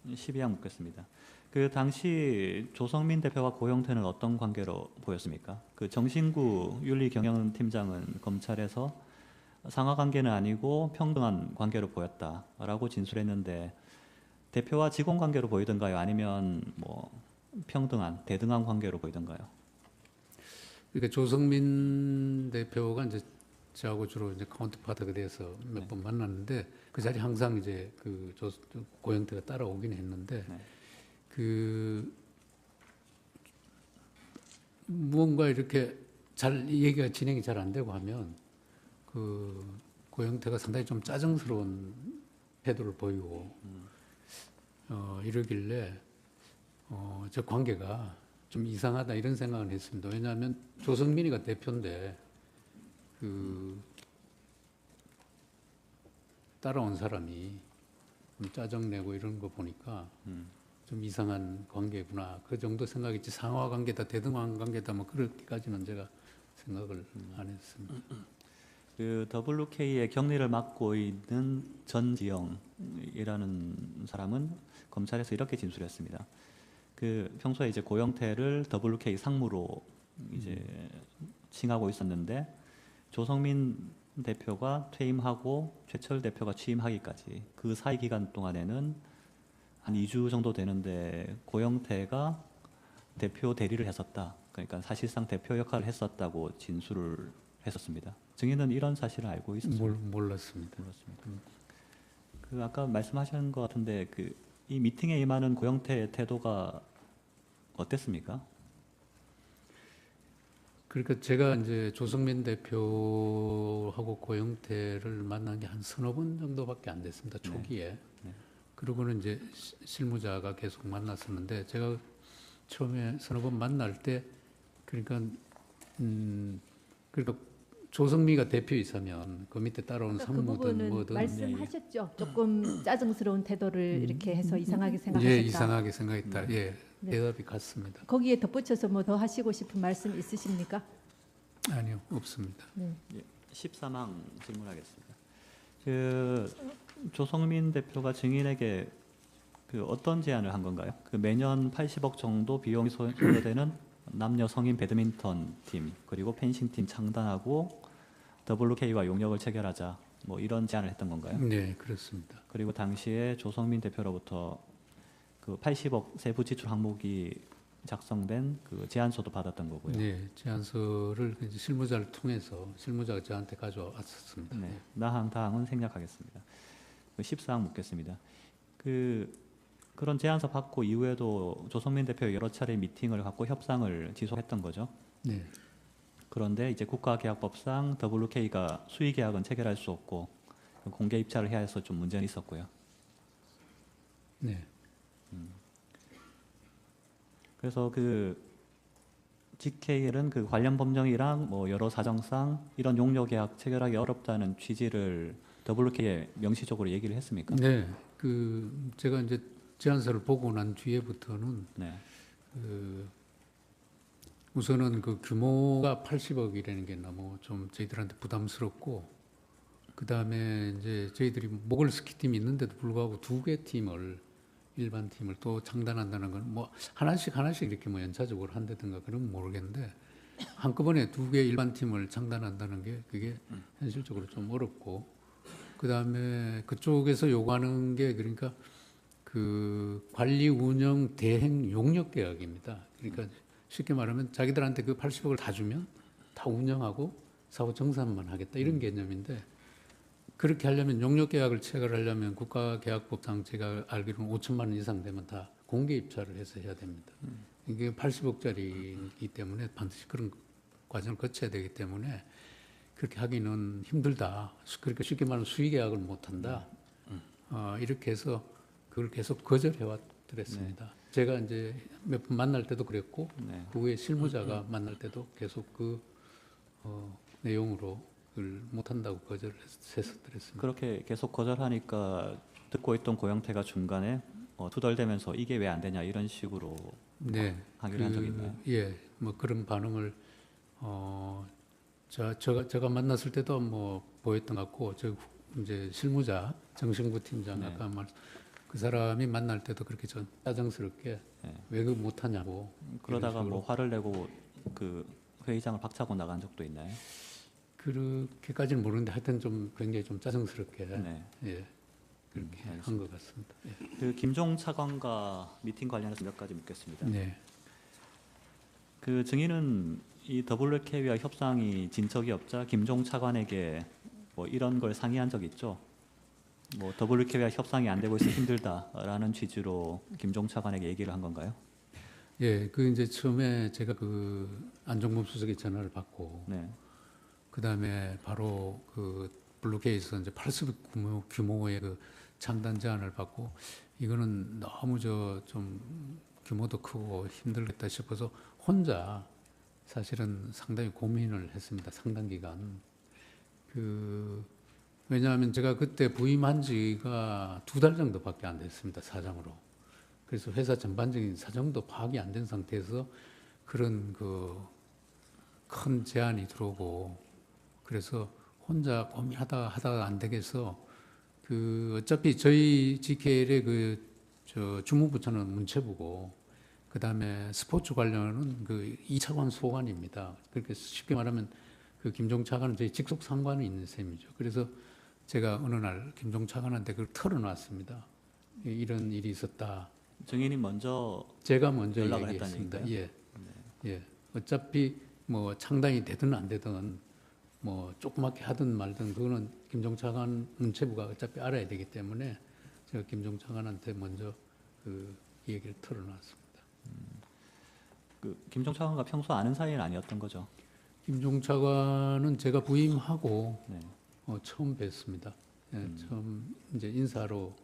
12항 묻겠습니다. 그 당시 조성민 대표와 고영태는 어떤 관계로 보였습니까? 그 정신구 윤리경영팀장은 검찰에서 상하 관계는 아니고 평등한 관계로 보였다라고 진술했는데 대표와 직원 관계로 보이던가요? 아니면 뭐 평등한 대등한 관계로 보이던가요? 그러니까 조성민 대표가 이제 저하고 주로 이제 카운터파트가 돼서 몇 번 만났는데 그 자리 항상 이제 그 고영태가 따라오긴 했는데 네. 그 무언가 이렇게 잘 얘기가 진행이 잘 안 되고 하면 그 고영태가 상당히 좀 짜증스러운 태도를 보이고 이러길래 저 관계가 좀 이상하다 이런 생각을 했습니다. 왜냐하면 조성민이가 대표인데 그 따라온 사람이 좀 짜증내고 이런 거 보니까 좀 이상한 관계구나 그 정도 생각이지 상하 관계다 대등한 관계다 뭐 그렇게까지는 제가 생각을 안 했습니다. 그 WK의 격리를 맡고 있는 전지영이라는 사람은 검찰에서 이렇게 진술했습니다. 그 평소에 이제 고영태를 WK 상무로 이제 칭하고 있었는데 조성민 대표가 퇴임하고 최철 대표가 취임하기까지 그 사이 기간 동안에는 한 2주 정도 되는데 고영태가 대표 대리를 했었다. 그러니까 사실상 대표 역할을 했었다고 진술을 했었습니다. 증인은 이런 사실을 알고 있었습니다. 몰랐습니다. 그 아까 말씀하신 것 같은데 그 이 미팅에 임하는 고영태의 태도가 어땠습니까? 그러니까 제가 이제 조성민 대표하고 고영태를 만난 게 한 서너 번 정도밖에 안 됐습니다. 초기에. 네. 그러고는 이제 실무자가 계속 만났었는데 제가 처음에 서너 번 만날 때 그러니까 조성미가 대표이사면 그 밑에 따라온 그 상무든 부분은 뭐든 말씀하셨죠. 조금 짜증스러운 태도를 이렇게 해서 이상하게 생각하셨다. 예, 이상하게 생각했다. 예, 네. 대답이 같습니다. 거기에 덧붙여서 뭐 더 하시고 싶은 말씀 있으십니까? 아니요, 없습니다. 네. 13항 질문하겠습니다. 그 조성민 대표가 증인에게 그 어떤 제안을 한 건가요? 그 매년 80억 정도 비용이 소요되는 남녀 성인 배드민턴 팀 그리고 펜싱 팀 창단하고 WK와 용역을 체결하자 뭐 이런 제안을 했던 건가요? 네, 그렇습니다. 그리고 당시에 조성민 대표로부터 그 80억 세부 지출 항목이 작성된 그 제안서도 받았던 거고요. 네, 제안서를 이제 실무자를 통해서 실무자가 저한테 가져왔었습니다. 네, 나항 다항은 생략하겠습니다. 14항 묻겠습니다. 그런 제안서 받고 이후에도 조성민 대표 여러 차례 미팅을 갖고 협상을 지속했던 거죠. 네, 그런데 이제 국가계약법상 WK가 수의 계약은 체결할 수 없고 공개 입찰을 해야 해서 좀 문제는 있었고요. 네. 그래서 그 GKL은 그 관련 법령이랑 뭐 여러 사정상 이런 용료 계약 체결하기 어렵다는 취지를 WK에 명시적으로 얘기를 했습니까? 네, 그 제가 이제 제안서를 보고 난 뒤에부터는 네. 우선은 그 규모가 80억이라는 게 너무 좀 저희들한테 부담스럽고, 그 다음에 이제 저희들이 모글 스키 팀이 있는데도 불구하고 2개 팀을, 일반 팀을 또 창단한다는 건 뭐 하나씩 이렇게 뭐 연차적으로 한다든가 그러면 모르겠는데, 한꺼번에 2개 일반 팀을 창단한다는 게 그게 현실적으로 좀 어렵고, 그 다음에 그쪽에서 요구하는 게 그러니까 그 관리 운영 대행 용역 계약입니다. 그러니까 쉽게 말하면 자기들한테 그 80억을 다 주면 다 운영하고 사후 정산만 하겠다 이런 개념인데, 그렇게 하려면 용역 계약을 체결하려면 국가계약법상 제가 알기로는 5천만 원 이상 되면 다 공개 입찰을 해서 해야 됩니다. 이게 80억짜리이기 때문에 반드시 그런 과정을 거쳐야 되기 때문에 그렇게 하기는 힘들다. 그러니까 쉽게 말하면 수의 계약을 못 한다. 이렇게 해서 그걸 계속 거절해 왔더랬습니다. 제가 이제 몇 번 만날 때도 그랬고, 네. 그 후에 실무자가 만날 때도 계속 그 내용으로 그걸 못 한다고 거절을 했었더랬습니다. 그렇게 계속 거절하니까 듣고 있던 고영태가 중간에 투덜대면서 이게 왜 안 되냐 이런 식으로 네, 하기로 한 적이 있나요? 예, 뭐 그런 반응을 제가 만났을 때도 뭐 보였던 것 같고, 저 이제 실무자 정신구 팀장 네. 아까 그 사람이 만날 때도 그렇게 좀 짜증스럽게 네. 왜 그 못하냐고. 그러다가 이런 뭐 식으로. 화를 내고 그 회의장을 박차고 나간 적도 있나요? 그렇게까지는 모르는데 하여튼 좀 굉장히 좀 짜증스럽게 네. 예, 그렇게 알겠습니다. 한 것 같습니다. 예. 그 김종 차관과 미팅 관련해서 몇 가지 묻겠습니다. 네. 그 증인은 이 WK와 협상이 진척이 없자 김종 차관에게 뭐 이런 걸 상의한 적 있죠? 뭐 WK와 협상이 안 되고 있어 힘들다라는 취지로 김종 차관에게 얘기를 한 건가요? 예, 그 이제 처음에 제가 그 안종범 수석의 전화를 받고, 네. 그 다음에 바로 그 블루케이에서 이제 80억 규모의 그 창단 제안을 받고, 이거는 너무 좀 규모도 크고 힘들겠다 싶어서 혼자 사실은 상당히 고민을 했습니다. 상당 기간. 왜냐하면 제가 그때 부임한 지가 2달 정도밖에 안 됐습니다. 사장으로. 그래서 회사 전반적인 사정도 파악이 안 된 상태에서 그런 그 큰 제안이 들어오고, 그래서 혼자 고민하다가 안 되겠어. 어차피 저희 GKL의 주무부처는 문체부고, 그 다음에 스포츠 관련은 그 2차관 소관입니다. 그렇게 쉽게 말하면 그 김종 차관은 저희 직속 상관이 있는 셈이죠. 그래서 제가 어느 날 김종 차관한테 그걸 털어놨습니다. 이런 일이 있었다. 증인이 먼저 제가 먼저 연락을 얘기했습니다. 했다는 예. 예. 어차피 뭐 창당이 되든 안 되든 뭐 조그맣게 하든 말든 그거는 김종 차관 문체부가 어차피 알아야 되기 때문에 제가 김종 차관한테 먼저 그 얘기를 털어놨습니다. 그 김종 차관과 평소 아는 사이는 아니었던 거죠? 김종 차관은 제가 부임하고 네. 처음 뵀습니다. 예, 처음 이제 인사로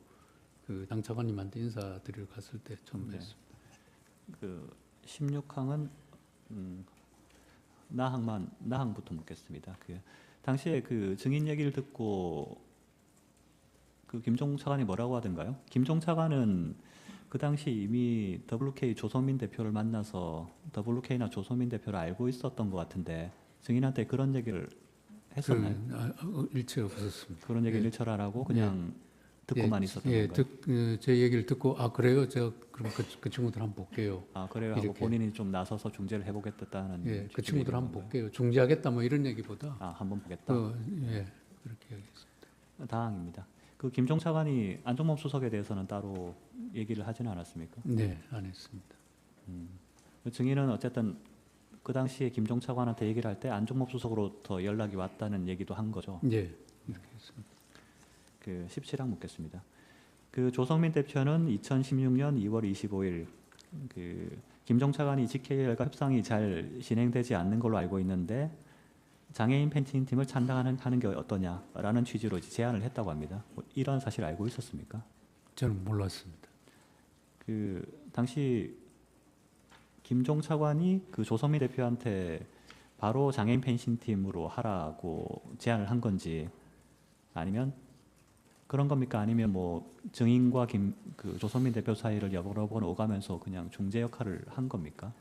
그 당 차관님한테 인사드리러 갔을 때 처음 네. 뵀습니다. 그 16항은 나항부터 묻겠습니다. 그 당시에 그 증인 얘기를 듣고 그 김종 차관이 뭐라고 하던가요? 김종 차관은 그 당시 이미 WK 조성민 대표를 만나서 WK나 조성민 대표를 알고 있었던 것 같은데 증인한테 그런 얘기를 했었나요? 일체 없었습니다. 그런 얘기를 일철 안 하고 그냥 듣고만 있었던 건가요? 제 얘기를 듣고 그래요? 제가 그럼 그 친구들 한번 볼게요. 그래요 하고 이렇게. 본인이 좀 나서서 중재를 해보겠다는 예, 그 취지로 친구들 얘기한 한번 건가요? 볼게요. 중재하겠다 뭐 이런 얘기보다 한번 보겠다. 예, 그렇게 얘기했습니다. 다항입니다. 그 김종 차관이 안종범 수석에 대해서는 따로 얘기를 하지는 않았습니까? 네, 안 했습니다. 그 증인은 어쨌든 그 당시에 김종 차관한테 얘기를 할 때 안종범 수석으로부터 연락이 왔다는 얘기도 한 거죠. 예, 이렇게 했습니다. 그 17항 묻겠습니다. 그 조성민 대표는 2016년 2월 25일 그 김종 차관이 GKL과 협상이 잘 진행되지 않는 걸로 알고 있는데 장애인 펜싱 팀을 창당하는 게 어떠냐라는 취지로 제안을 했다고 합니다. 이런 사실 알고 있었습니까? 저는 몰랐습니다. 그 당시 김종 차관이 그 조성민 대표한테 바로 장애인 펜싱팀으로 하라고 제안을 한 건지 아니면 그런 겁니까? 아니면 뭐 증인과 그 조성민 대표 사이를 여러 번 오가면서 그냥 중재 역할을 한 겁니까?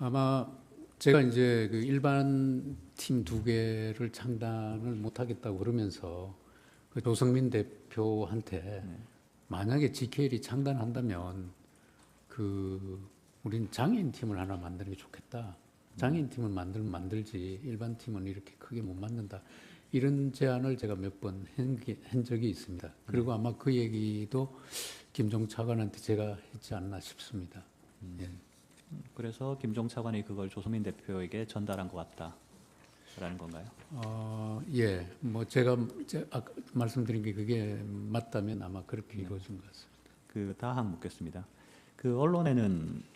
아마 제가 이제 그 일반 팀 2개를 창단을 못하겠다고 그러면서 그 조성민 대표한테 만약에 GKL이 창단한다면 그 우린 장애인 팀을 하나 만드는 게 좋겠다. 장애인 팀을 만들면 만들지 일반 팀은 이렇게 크게 못 만든다. 이런 제안을 제가 몇 번 한 적이 있습니다. 그리고 아마 그 얘기도 김종 차관한테 제가 했지 않나 싶습니다. 예. 그래서 김종 차관이 그걸 조성민 대표에게 전달한 것 같다라는 건가요? 예, 뭐 제가 아까 말씀드린 게 그게 맞다면 아마 그렇게 이루어진 것 같습니다. 그 다음 묻겠습니다. 그 언론에는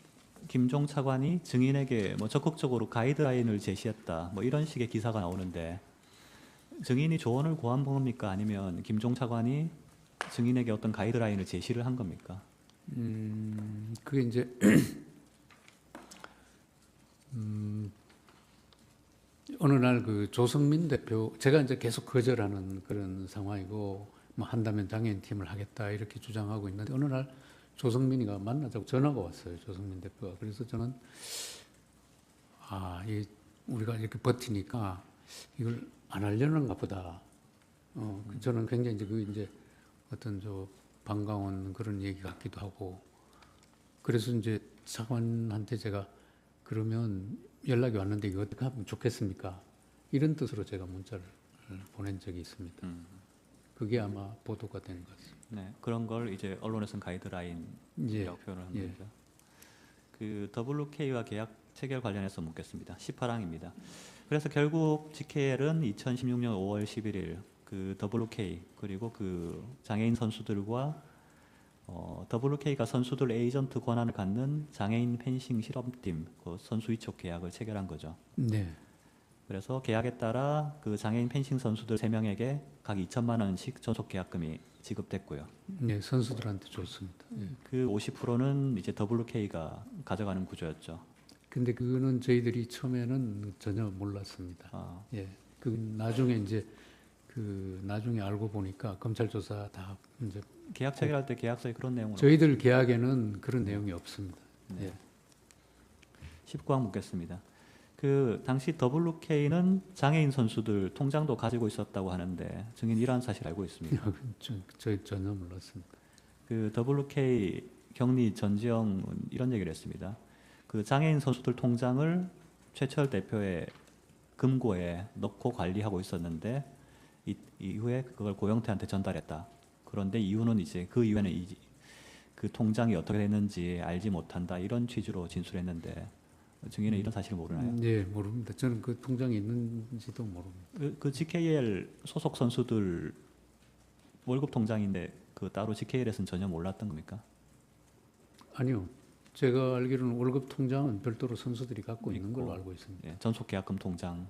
김종 차관이 증인에게 뭐 적극적으로 가이드라인을 제시했다, 뭐 이런 식의 기사가 나오는데 증인이 조언을 구한 겁니까? 아니면 김종 차관이 증인에게 어떤 가이드라인을 제시를 한 겁니까? 그게 이제 어느 날 그 조성민 대표, 제가 이제 계속 거절하는 그런 상황이고, 뭐 한다면 장애인 팀을 하겠다 이렇게 주장하고 있는데 어느 날 조성민이가 만나자고 전화가 왔어요. 조성민 대표가. 그래서 저는 우리가 이렇게 버티니까 이걸 안 하려는가 보다. 저는 굉장히 이제 어떤 반가운 그런 얘기 같기도 하고. 그래서 이제 차관한테 제가 그러면 연락이 왔는데 이거 어떻게 하면 좋겠습니까? 이런 뜻으로 제가 문자를 보낸 적이 있습니다. 그게 아마 보도가 된 것 같습니다. 네, 그런 걸 이제 언론에서는 가이드라인이라고 표현을 한 겁니다. 그 WK와 계약 체결 관련해서 묻겠습니다. 18항입니다. 그래서 결국 GKL은 2016년 5월 11일 그 WK 그리고 그 장애인 선수들과 WK가 선수들 에이전트 권한을 갖는 장애인 펜싱 실험팀 그 선수 위촉 계약을 체결한 거죠. 네. 그래서 계약에 따라 그 장애인 펜싱 선수들 3명에게 각 2천만 원씩 전속 계약금이 지급됐고요. 네, 선수들한테 줬습니다. 그 50%는 이제 WK가 가져가는 구조였죠. 근데 그거는 저희들이 처음에는 전혀 몰랐습니다. 예. 그 나중에 이제 나중에 알고 보니까 검찰 조사 다 이제 계약 체결할 때 계약서에 그런 내용은 저희들 계약에는 그런 내용이 없습니다. 네. 예. 19항 묻겠습니다. 그 당시 WK는 장애인 선수들 통장도 가지고 있었다고 하는데 증인 이러한 사실 알고 있습니다. 저희 전혀 몰랐습니다. 그 WK 경리 전지영은 이런 얘기를 했습니다. 그 장애인 선수들 통장을 최철 대표의 금고에 넣고 관리하고 있었는데 이후에 그걸 고영태한테 전달했다. 그런데 이유는 이제 그 이후에는 그 통장이 어떻게 됐는지 알지 못한다 이런 취지로 진술했는데 증인은 이런 사실을 모르나요? 네, 모릅니다. 저는 그 통장이 있는지도 모릅니다. 그 GKL 소속 선수들 월급 통장인데 그 따로 GKL에서는 전혀 몰랐던 겁니까? 아니요. 제가 알기로는 월급 통장은 별도로 선수들이 갖고 있는 걸로 알고 있습니다. 예, 전속 계약금 통장.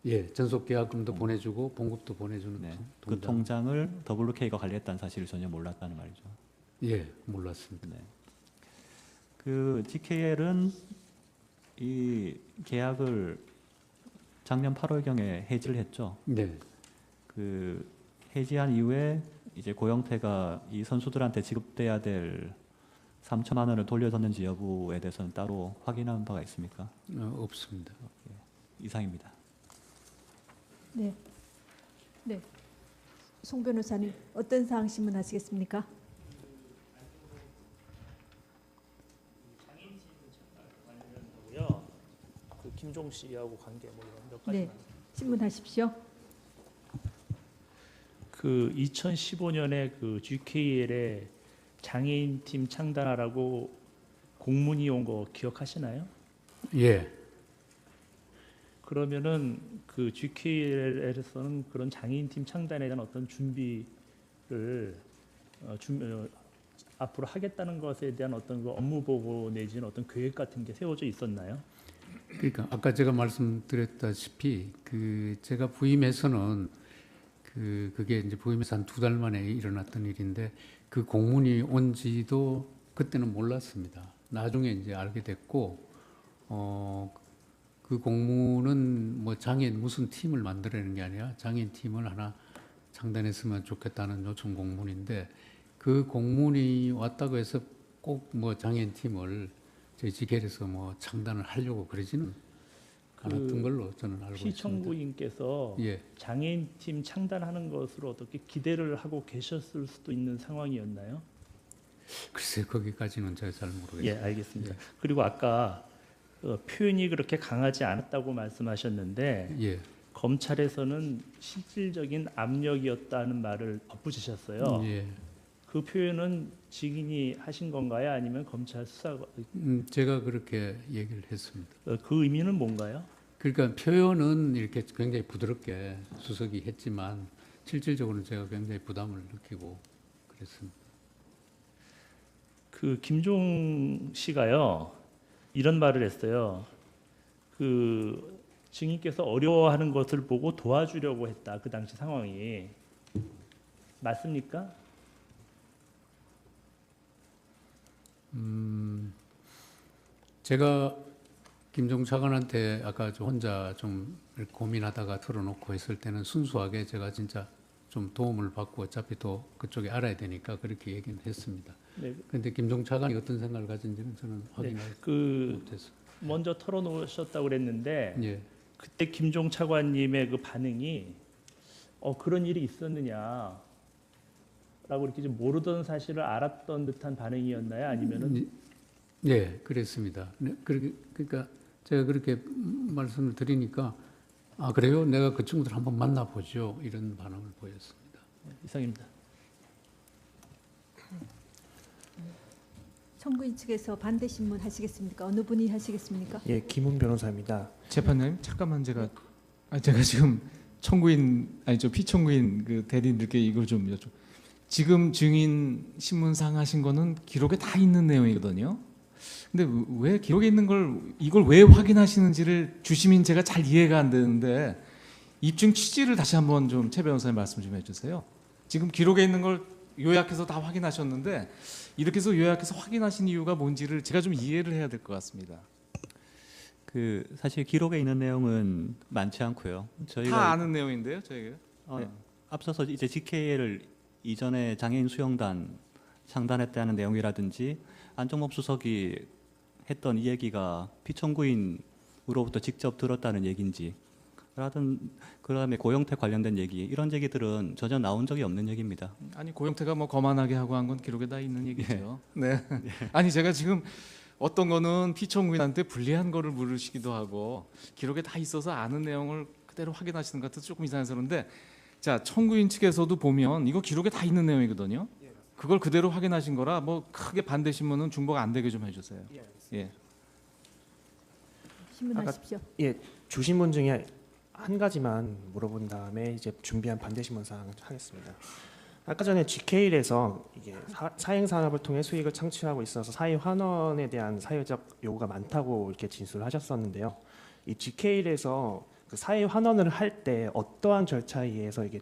예, 전속 계약금도 보내주고 봉급도 보내주는 네. 통장. 그 통장을 WK가 관리했다는 사실을 전혀 몰랐다는 말이죠. 예, 몰랐습니다. 네. 그 GKL은 이 계약을 작년 8월경에 해지를 했죠. 네. 그 해지한 이후에 이제 고영태가 이 선수들한테 지급돼야 될 3천만 원을 돌려줬는지 여부에 대해서는 따로 확인한 바가 있습니까? 없습니다. 이상입니다. 네. 네. 송 변호사님 어떤 사항 신문하시겠습니까? 그 김종 씨하고 관계 뭐 이런 몇 가지. 네. 신문하십시오. 그 2015년에 그 GKL에 장애인 팀 창단하라고 공문이 온 거 기억하시나요? 예. 그러면은 그 GKL에서는 그런 장애인 팀 창단에 대한 어떤 준비를 앞으로 하겠다는 것에 대한 어떤 그 업무 보고 내지는 어떤 계획 같은 게 세워져 있었나요? 그러니까 아까 제가 말씀드렸다시피 그 제가 부임해서는 그게 이제 부임해서 한 2달 만에 일어났던 일인데 그 공문이 온지도 그때는 몰랐습니다. 나중에 이제 알게 됐고 그 공문은 뭐 장애인 무슨 팀을 만들어내는 게 아니라 장애인 팀을 하나 창단했으면 좋겠다는 요청 공문인데 그 공문이 왔다고 해서 꼭 뭐 장애인 팀을 저희 지켈에서 뭐 창단을 하려고 그러지는 않았던 걸로 저는 알고 있습니다. 피청구인께서 예. 장애인 팀 창단하는 것으로 어떻게 기대를 하고 계셨을 수도 있는 상황이었나요? 글쎄 거기까지는 제가 잘 모르겠어요. 예, 알겠습니다. 예. 그리고 아까 표현이 그렇게 강하지 않았다고 말씀하셨는데 예. 검찰에서는 실질적인 압력이었다는 말을 덧붙이셨어요. 예. 그 표현은 증인이 하신 건가요? 아니면 검찰 수사 제가 그렇게 얘기를 했습니다. 그 의미는 뭔가요? 그러니까 표현은 이렇게 굉장히 부드럽게 수석이 했지만 실질적으로는 제가 굉장히 부담을 느끼고 그랬습니다. 그 김종 씨가요 이런 말을 했어요. 그 증인께서 어려워하는 것을 보고 도와주려고 했다. 그 당시 상황이 맞습니까? 제가 김종 차관한테 아까 저 혼자 좀 고민하다가 털어놓고 했을 때는 순수하게 제가 진짜 좀 도움을 받고 어차피 또 그쪽에 알아야 되니까 그렇게 얘기는 했습니다. 네. 그런데 김종 차관이 어떤 생각을 가진지는 저는 확인할 못했습니다. 먼저 털어놓으셨다고 그랬는데 예. 그때 김종 차관님의 그 반응이 그런 일이 있었느냐라고 이렇게 좀 모르던 사실을 알았던 듯한 반응이었나요? 아니면은 예, 그랬습니다. 네, 그러니까 제가 그렇게 말씀을 드리니까 아 그래요? 내가 그 친구들 한번 만나보죠. 이런 반응을 보였습니다. 이상입니다. 청구인 측에서 반대 신문 하시겠습니까? 어느 분이 하시겠습니까? 예, 김훈 변호사입니다. 재판장님 잠깐만 제가 지금 피청구인 그 대리인들께 이걸 좀 여쭤. 지금 증인 신문상 하신 거는 기록에 다 있는 내용이거든요. 근데 왜 기록에 있는 걸 이걸 왜 확인하시는지를 주시민 제가 잘 이해가 안 되는데 입증 취지를 다시 한번 좀 최 변호사님 말씀 좀 해주세요. 지금 기록에 있는 걸 요약해서 다 확인하셨는데 이렇게 해서 요약해서 확인하신 이유가 뭔지를 제가 좀 이해를 해야 될 것 같습니다. 그 사실 기록에 있는 내용은 많지 않고요. 저희가 다 아는 내용인데요, 저희가. 네. 앞서서 이제 GK를 이전에 장애인 수용단 창단했다는 내용이라든지 안종범 수석이 했던 이 얘기가 피청구인으로부터 직접 들었다는 얘기인지 그다음에 고영태 관련된 얘기 이런 얘기들은 전혀 나온 적이 없는 얘기입니다. 아니 고영태가 뭐 거만하게 하고 한 건 기록에 다 있는 얘기죠. 네. 아니 제가 지금 어떤 거는 피청구인한테 불리한 거를 물으시기도 하고 기록에 다 있어서 아는 내용을 그대로 확인하시는 것 같아서 조금 이상해서 그런데 자 청구인 측에서도 보면 이거 기록에 다 있는 내용이거든요. 그걸 그대로 확인하신 거라 뭐 크게 반대 신문은 중복 안 되게 좀 해주세요. 예. 신문하십시오. 예, 주신문 중에 한 가지만 물어본 다음에 이제 준비한 반대신문 사항 하겠습니다. 아까 전에 GK일에서 이게 사행 산업을 통해 수익을 창출하고 있어서 사회 환원에 대한 사회적 요구가 많다고 이렇게 진술을 하셨었는데요. 이 GK일에서 그 사회 환원을 할 때 어떠한 절차에 의해서 이게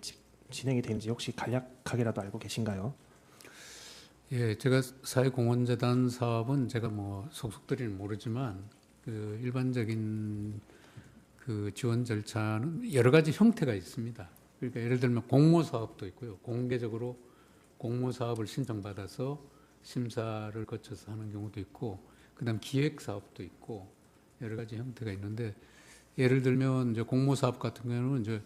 진행이 되는지 혹시 간략하게라도 알고 계신가요? 예, 제가 사회공헌재단 사업은 제가 뭐 속속들이는 모르지만 그 일반적인 그 지원 절차는 여러 가지 형태가 있습니다. 그러니까 예를 들면 공모 사업도 있고요. 공개적으로 공모 사업을 신청받아서 심사를 거쳐서 하는 경우도 있고, 그다음 기획 사업도 있고 여러 가지 형태가 있는데 예를 들면 이제 공모 사업 같은 경우는 이제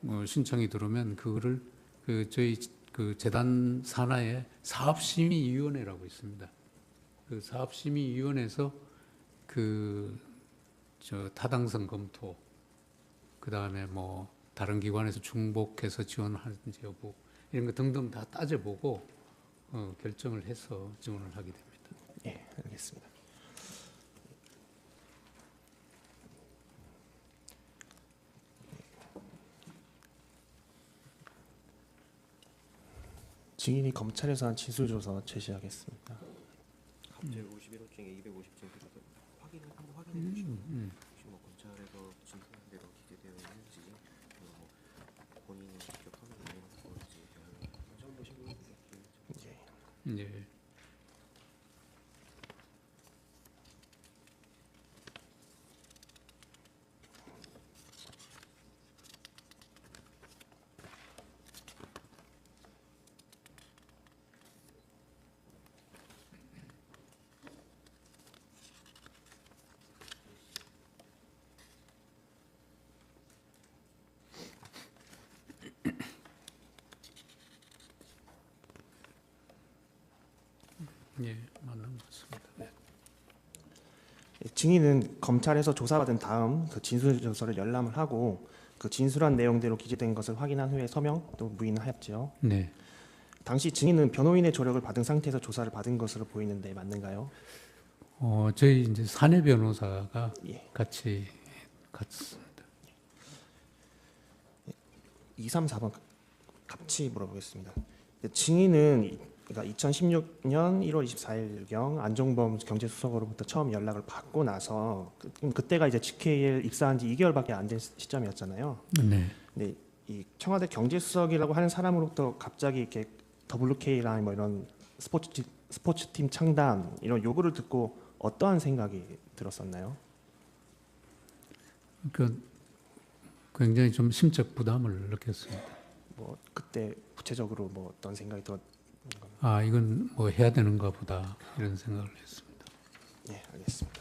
뭐 신청이 들어오면 그거를 그 저희 그 재단 산하에 사업심의위원회라고 있습니다. 그 사업심의위원회에서 그 저 타당성 검토, 그 다음에 뭐 다른 기관에서 중복해서 지원하는지 여부 이런 거 등등 다 따져보고 결정을 해서 지원을 하게 됩니다. 예, 알겠습니다. 증인이 검찰에서 한 진술조서 제시하겠습니다. 갑질 51호 중에 250점 한번 확인해 주시고 혹시 뭐 검찰에서 진술한 대로 기재되어 있는지 뭐 본인이 직접 확인해 보는지 좀 보시고 예. 예, 맞는 것 같습니다. 네. 증인은 검찰에서 조사받은 다음 그 진술조서를 열람을 하고 그 진술한 내용대로 기재된 것을 확인한 후에 서명 또 부인하였죠. 네. 당시 증인은 변호인의 조력을 받은 상태에서 조사를 받은 것으로 보이는데 맞는가요? 저희 이제 사내 변호사가 예. 같이 갔습니다. 2, 3, 4번 같이 물어보겠습니다. 증인은 그러니까 2016년 1월 24일경 안종범 경제수석으로부터 처음 연락을 받고 나서 그때가 이제 GKL 입사한 지 2개월밖에 안 된 시점이었잖아요. 네. 근데 이 청와대 경제수석이라고 하는 사람으로부터 갑자기 이렇게 WK랑 뭐 이런 스포츠팀 창단 이런 요구를 듣고 어떠한 생각이 들었었나요? 그 굉장히 좀 심적 부담을 느꼈습니다. 뭐 그때 구체적으로 뭐 어떤 생각이 들었? 아, 이건 뭐 해야 되는가 보다 이런 생각을 했습니다. 네, 알겠습니다.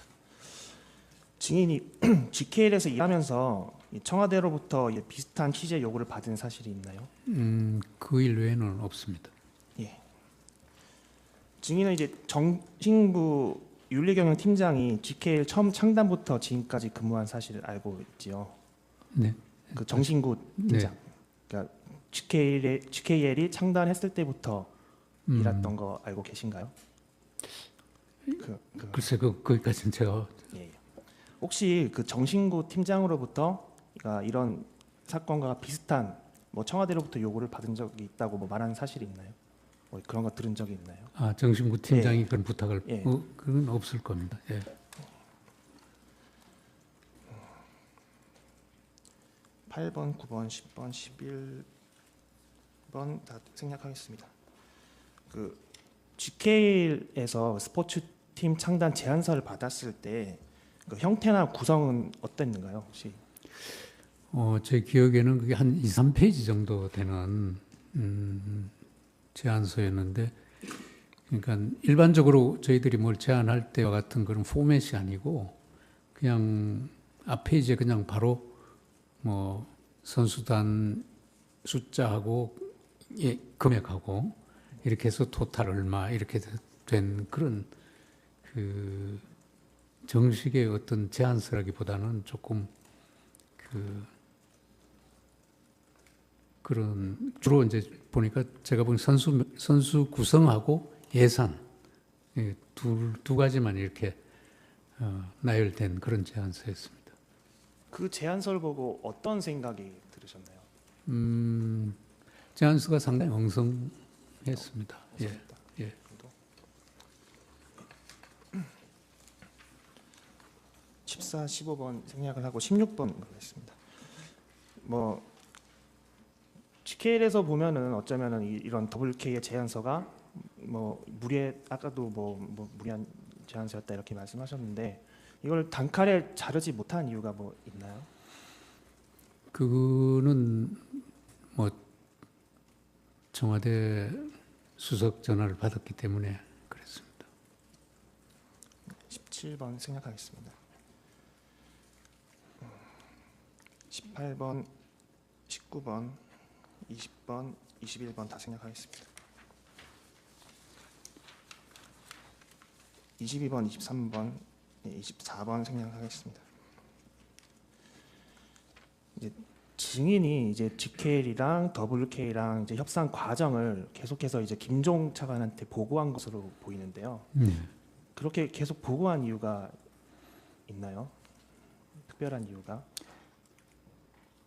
증인이 GKL에서 일하면서 이 청와대로부터 비슷한 취재 요구를 받은 사실이 있나요? 그 일 외에는 없습니다. 예. 증인은 이제 정신부 윤리경영 팀장이 GKL 처음 창단부터 지금까지 근무한 사실을 알고 있지요. 네. 그 정신구 팀장. 네. 그러니까 GKL이 창단했을 때부터 일했던 거 알고 계신가요? 글쎄 거기까지는 제가 예. 혹시 그 정신구 팀장으로부터 그러니까 이런 사건과 비슷한 뭐 청와대로부터 요구를 받은 적이 있다고 뭐 말하는 사실이 있나요? 뭐 그런 거 들은 적이 있나요? 아, 정신구 팀장이 예. 그런 부탁을 예. 그건 없을 겁니다. 예. 8번, 9번, 10번, 11번 다 생략하겠습니다. 그 GK에서 스포츠팀 창단 제안서를 받았을 때 그 형태나 구성은 어땠는가요, 혹시? 제 기억에는 그게 한 2, 3페이지 정도 되는 제안서였는데, 그러니까 일반적으로 저희들이 뭘 제안할 때와 같은 그런 포맷이 아니고 그냥 앞 페이지에 그냥 바로 뭐 선수단 숫자하고 금액하고 이렇게 해서 토탈 얼마 이렇게 된 그런 그 정식의 어떤 제안서라기보다는 조금 그런 주로 이제 보니까 제가 본 선수 구성하고 예산 두 가지만 이렇게 나열된 그런 제안서였습니다. 그 제안서를 보고 어떤 생각이 들으셨나요? 제안서가 상당히 엉성했습니다. 예. 14, 15번 생략을 하고 16번 가겠습니다. 뭐 GKL에서 보면은 어쩌면은 이런 WK의 제안서가 뭐 아까도 뭐 무리한 제안서였다 이렇게 말씀하셨는데 이걸 단칼에 자르지 못한 이유가 뭐 있나요? 그거는 뭐 청와대 수석 전화를 받았기 때문에 그랬습니다. 17번 생략하겠습니다. 18번, 19번, 20번, 21번 다 생략하겠습니다. 22번, 23번, 24번 생략하겠습니다. 이제 증인이 이제 GKL이랑 WK랑 이제 협상 과정을 계속해서 이제 김종 차관한테 보고한 것으로 보이는데요. 그렇게 계속 보고한 이유가 있나요? 특별한 이유가?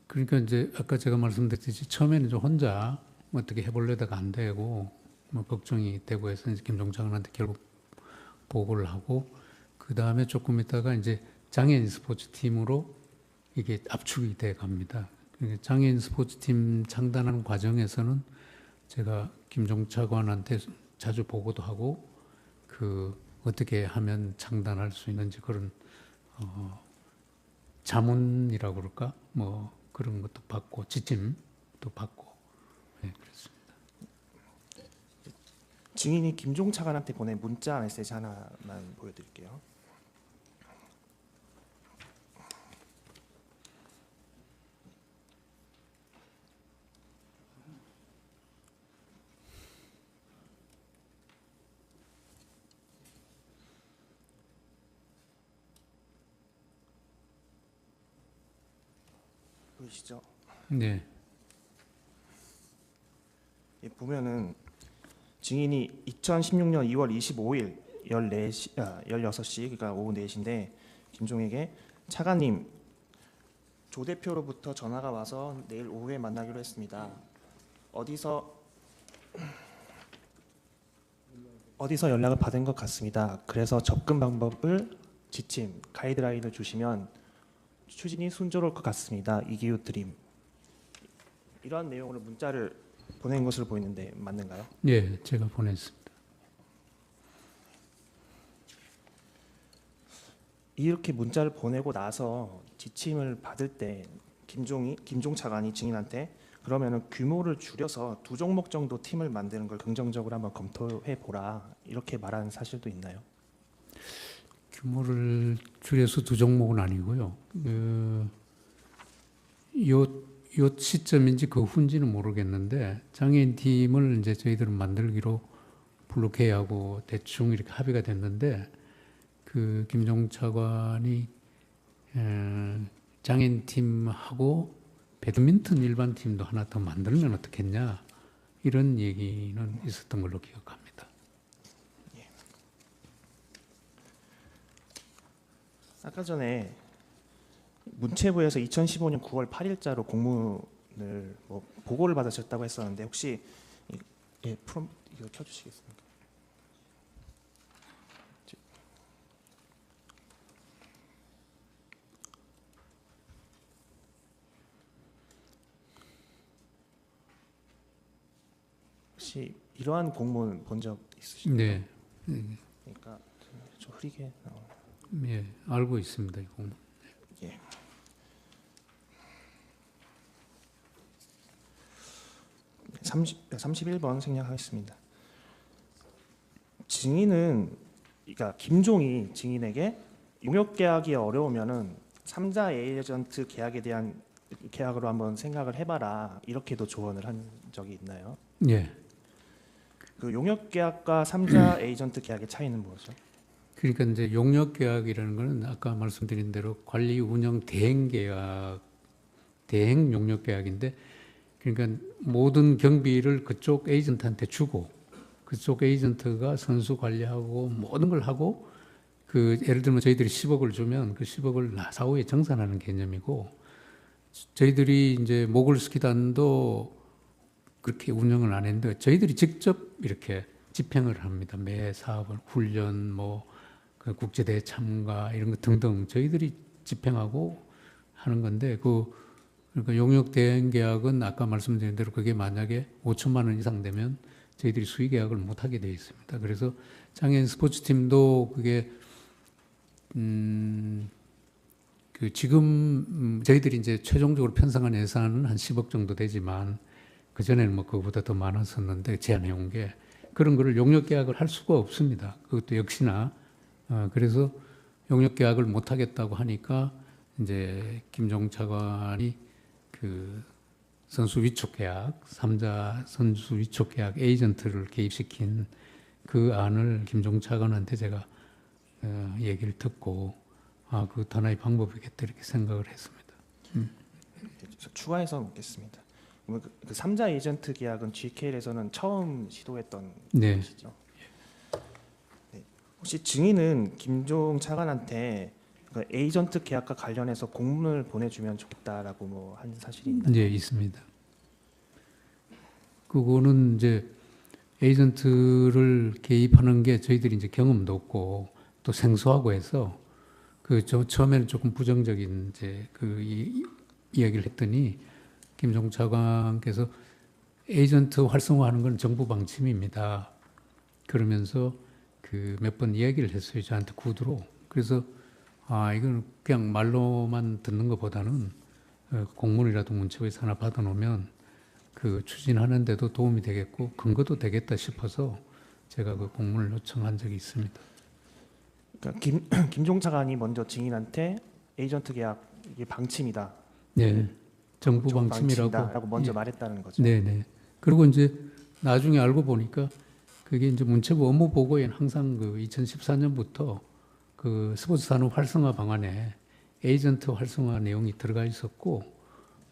그러니까 이제 아까 제가 말씀드렸듯이 처음에는 좀 혼자 어떻게 해보려다가 안 되고 뭐 걱정이 되고 해서 이제 김종 차관한테 결국 보고를 하고 그 다음에 조금 있다가 이제 장애인 스포츠팀으로 이게 압축이 돼 갑니다. 그러니까 장애인 스포츠팀 창단하는 과정에서는 제가 김종 차관한테 자주 보고도 하고 그 어떻게 하면 창단할 수 있는지 그런 자문이라고 그럴까 뭐 그런 것도 받고 지침도 받고 그랬습니다. 증인이 김종 차관한테 보낸 문자 메시지 하나만 보여드릴게요. 보이시죠? 네. 예, 보면은 증인이 2016년 2월 25일 16시 그러니까 오후 4시인데 김종에게 차관님 조 대표로부터 전화가 와서 내일 오후에 만나기로 했습니다. 어디서 연락을 받은 것 같습니다. 그래서 접근 방법을 지침, 가이드라인을 주시면 추진이 순조로울 것 같습니다. 이기우 드림. 이러한 내용으로 문자를 보낸 것으로 보이는데 맞는가요? 예, 제가 보냈습니다. 이렇게 문자를 보내고 나서 지침을 받을 때 김종 차관이 증인한테 그러면은 규모를 줄여서 2종목 정도 팀을 만드는 걸 긍정적으로 한번 검토해 보라 이렇게 말한 사실도 있나요? 규모를 줄여서 2종목은 아니고요. 요 시점인지 그 후인지는 모르겠는데 장애인 팀을 이제 저희들은 만들기로 블록회의하고 대충 이렇게 합의가 됐는데 그 김종 차관이 장애인 팀하고 배드민턴 일반 팀도 하나 더 만들면 어떻겠냐 이런 얘기는 있었던 걸로 기억합니다. 아까 전에 문체부에서 2015년 9월 8일자로 공문을 보고를 받으셨다고 했었는데 혹시 프롬 이거 켜주시겠습니까? 혹시 이러한 공문 본 적 있으신가요? 네. 그러니까 좀 흐리게 나오네요. 예, 알고 있습니다. 이 공문. 예. 네, 31번 생략하겠습니다. 증인은 그러니까 김종이 증인에게 용역 계약이 어려우면은 3자 에이전트 계약에 대한 계약으로 한번 생각을 해봐라 이렇게도 조언을 한 적이 있나요? 예. 그 용역 계약과 3자 에이전트 계약의 차이는 뭐죠? 그러니까 이제 용역 계약이라는 거는 아까 말씀드린 대로 관리 운영 대행 계약, 대행 용역 계약인데 그러니까 모든 경비를 그쪽 에이전트한테 주고 그쪽 에이전트가 선수 관리하고 모든 걸 하고 그 예를 들면 저희들이 10억을 주면 그 10억을 사후에 정산하는 개념이고 저희들이 이제 모글스키단도 그렇게 운영을 안 했는데 저희들이 직접 이렇게 집행을 합니다. 매 사업을 훈련 그 국제대회 참가 이런 거 등등 저희들이 집행하고 하는 건데 그러니까 용역 대행 계약은 아까 말씀드린 대로 그게 만약에 5천만 원 이상 되면 저희들이 수의 계약을 못 하게 되어 있습니다. 그래서 장애인 스포츠팀도 그게 그 지금 저희들이 이제 최종적으로 편성한 예산은 한 10억 정도 되지만 그 전에는 그거보다 더 많았었는데 제안해 온 게 그런 거를 용역 계약을 할 수가 없습니다. 그것도 역시나 그래서 용역 계약을 못 하겠다고 하니까 이제 김종 차관이 그 선수 위촉 계약, 3자 선수 위촉 계약 에이전트를 개입시킨 그 안을 김종 차관한테 제가 얘기를 듣고 그 하나의 방법이겠다 이렇게 생각을 했습니다. 추가해서 묻겠습니다. 그 3자 에이전트 계약은 GK에서는 처음 시도했던 네. 것이죠. 네. 혹시 증인은 김종 차관한테 그 에이전트 계약과 관련해서 공문을 보내주면 좋겠다라고 한 사실이 있나요? 네, 있습니다. 그거는 이제 에이전트를 개입하는 게 저희들이 이제 경험도 없고 또 생소하고 해서 처음에는 조금 부정적인 이제 이야기를 했더니 김종 차관께서 에이전트 활성화하는 건 정부 방침입니다. 그러면서 몇 번 이야기를 했어요. 저한테 구두로. 그래서 이건 그냥 말로만 듣는 것보다는 공문이라도 문체부에서 하나 받아놓으면 추진하는 데도 도움이 되겠고 근거도 되겠다 싶어서 제가 그 공문을 요청한 적이 있습니다. 그러니까 김종 차관이 먼저 증인한테 에이전트 계약 이게 방침이다. 네. 정부 방침이라고 먼저 말했다는 거죠. 네네. 그리고 이제 나중에 알고 보니까 그게 이제 문체부 업무 보고에는 항상 2014년부터 그 스포츠 산업 활성화 방안에 에이전트 활성화 내용이 들어가 있었고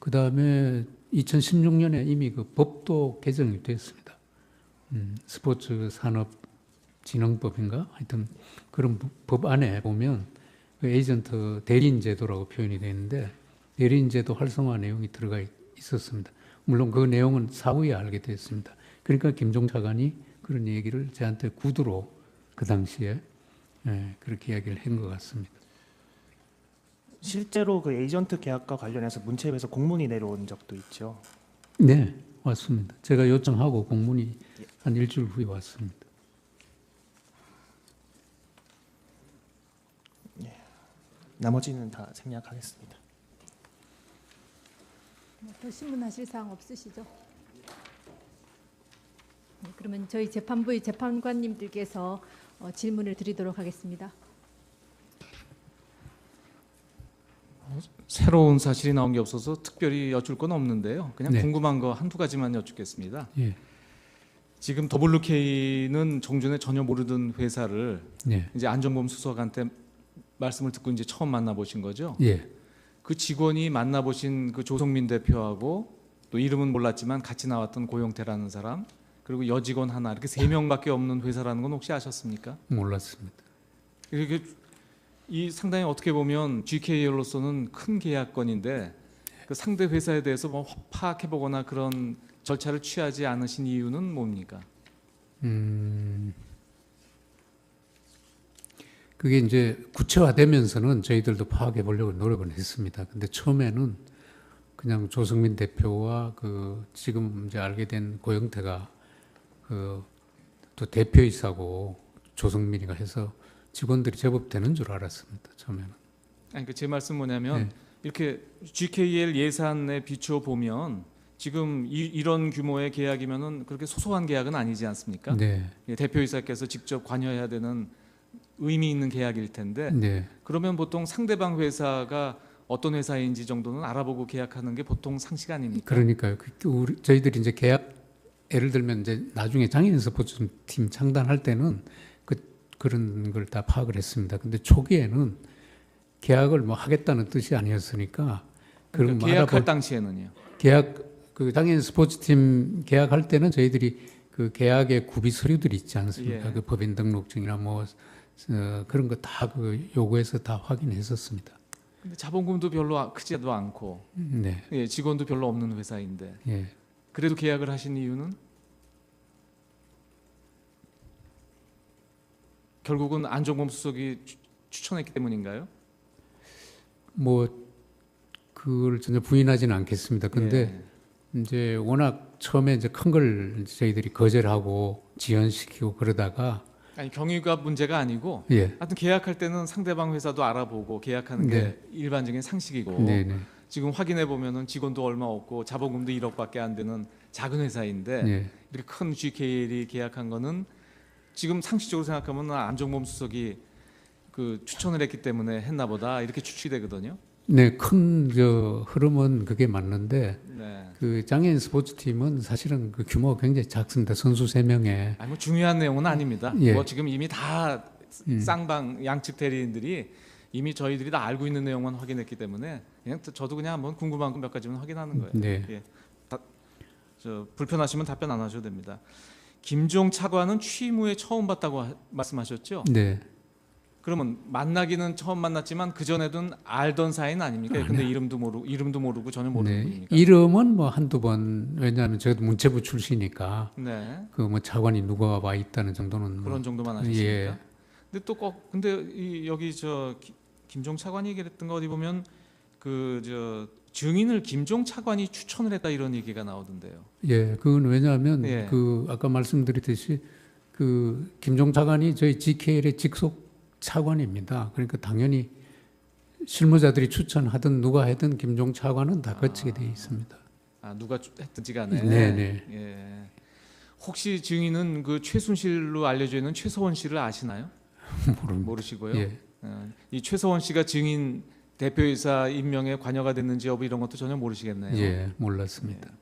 그다음에 2016년에 이미 그 법도 개정이 됐습니다. 스포츠 산업 진흥법인가 하여튼 그런 법 안에 보면 그 에이전트 대리인 제도라고 표현이 되어 있는데 대리인 제도 활성화 내용이 들어가 있었습니다. 물론 그 내용은 사후에 알게 됐습니다. 그러니까 김종 차관이 그런 얘기를 저한테 구두로 그 당시에 그렇게 이야기를 한 것 같습니다. 실제로 그 에이전트 계약과 관련해서 문체부에서 공문이 내려온 적도 있죠. 네, 왔습니다. 제가 요청하고 공문이 한 일주일 후에 왔습니다. 나머지는 다 생략하겠습니다. 더 신문하실 사항 없으시죠? 네, 그러면 저희 재판부의 재판관님들께서 질문을 드리도록 하겠습니다. 새로운 사실이 나온 게 없어서 특별히 여쭐 건 없는데요. 그냥 네. 궁금한 거 한두 가지만 여쭙겠습니다. 예. 지금 WK는 종전에 전혀 모르던 회사를 네. 이제 안정범 수석한테 말씀을 듣고 이제 처음 만나보신 거죠? 예. 그 직원이 만나보신 그 조성민 대표하고 또 이름은 몰랐지만 같이 나왔던 고영태라는 사람 그리고 여직원 하나 이렇게 3명밖에 없는 회사라는 건 혹시 아셨습니까? 몰랐습니다. 이렇게 이 상당히 어떻게 보면 GKL로서는 큰 계약건인데 그 상대 회사에 대해서 뭐 파악해 보거나 그런 절차를 취하지 않으신 이유는 뭡니까? 그게 이제 구체화되면서는 저희들도 파악해 보려고 노력을 했습니다. 근데 처음에는 그냥 조성민 대표와 그 지금 이제 알게 된 고영태가 그 또 대표이사고 조성민이가 해서 직원들이 제법 되는 줄 알았습니다. 처음에는. 아니 그 제 말씀 뭐냐면 네. 이렇게 GKL 예산에 비추어 보면 지금 이런 규모의 계약이면은 그렇게 소소한 계약은 아니지 않습니까? 네. 예, 대표이사께서 직접 관여해야 되는 의미 있는 계약일 텐데 네. 그러면 보통 상대방 회사가 어떤 회사인지 정도는 알아보고 계약하는 게 보통 상식 아닙니까? 그러니까요. 저희들이 이제 계약 예를 들면 이제 나중에 장애인 스포츠 팀 창단할 때는 그런 걸 다 파악을 했습니다. 근데 초기에는 계약을 뭐 하겠다는 뜻이 아니었으니까 그런 그러니까 계약할 당시에는요. 계약 그 장애인 스포츠팀 계약할 때는 저희들이 그 계약의 구비 서류들이 있지 않습니까? 예. 그 법인 등록증이나 뭐 그런 거 다 그 요구해서 다 확인했었습니다. 근데 자본금도 별로 크지도 않고 네. 예, 직원도 별로 없는 회사인데 예. 그래도 계약을 하신 이유는 결국은 안종범 수석이 추천했기 때문인가요? 뭐 그걸 전혀 부인하지는 않겠습니다. 근데 이제 워낙 처음에 이제 큰 걸 저희들이 거절하고 지연시키고 그러다가 아니 경위가 문제가 아니고 예. 하여튼 계약할 때는 상대방 회사도 알아보고 계약하는 게 네. 일반적인 상식이고 네네. 지금 확인해 보면은 직원도 얼마 없고 자본금도 1억밖에 안 되는 작은 회사인데 네. 이렇게 큰 GKL이 계약한 거는 지금 상식적으로 생각하면 안종범 수석이 그 추천을 했기 때문에 했나 보다 이렇게 추측이 되거든요. 네, 큰 흐름은 그게 맞는데 네. 그 장애인 스포츠팀은 사실은 그 규모가 굉장히 작습니다. 선수 3명에. 아니 뭐 중요한 내용은 아닙니다. 예. 뭐 지금 이미 다 쌍방 양측 대리인들이 이미 저희들이 다 알고 있는 내용만 확인했기 때문에 그냥 저도 그냥 한번 궁금한 거 몇 가지만 확인하는 거예요. 네. 예. 불편하시면 답변 안 하셔도 됩니다. 김종 차관은 취임 후에 처음 봤다고 말씀하셨죠? 네. 그러면 만나기는 처음 만났지만 그 전에는 알던 사이는 아닙니까? 근데 이름도 모르고 전혀 모르는 네. 분입니까? 이름은 뭐 한두 번 왜냐하면 저도 문체부 출신이니까 네. 그 뭐 차관이 누가 와 있다는 정도는 뭐 그런 정도만 하셨습니까? 예. 근데 또 꼭 근데 여기 김종 차관이 얘기했던 거 어디 보면 증인을 김종 차관이 추천을 했다 이런 얘기가 나오던데요. 예, 그건 왜냐하면 예. 그 아까 말씀드렸듯이 그 김종 차관이 저희 GKL의 직속 차관입니다. 그러니까 당연히 실무자들이 추천하든 누가 하든 김종 차관은 다 거치게 돼 있습니다. 아 누가 했든지 간에. 네네. 예. 혹시 증인은 그 최순실로 알려져 있는 최서원 씨를 아시나요? 모르시고요. 예. 이 최서원 씨가 증인 대표이사 임명에 관여가 됐는지 여부 이런 것도 전혀 모르시겠네요. 예, 몰랐습니다. 예.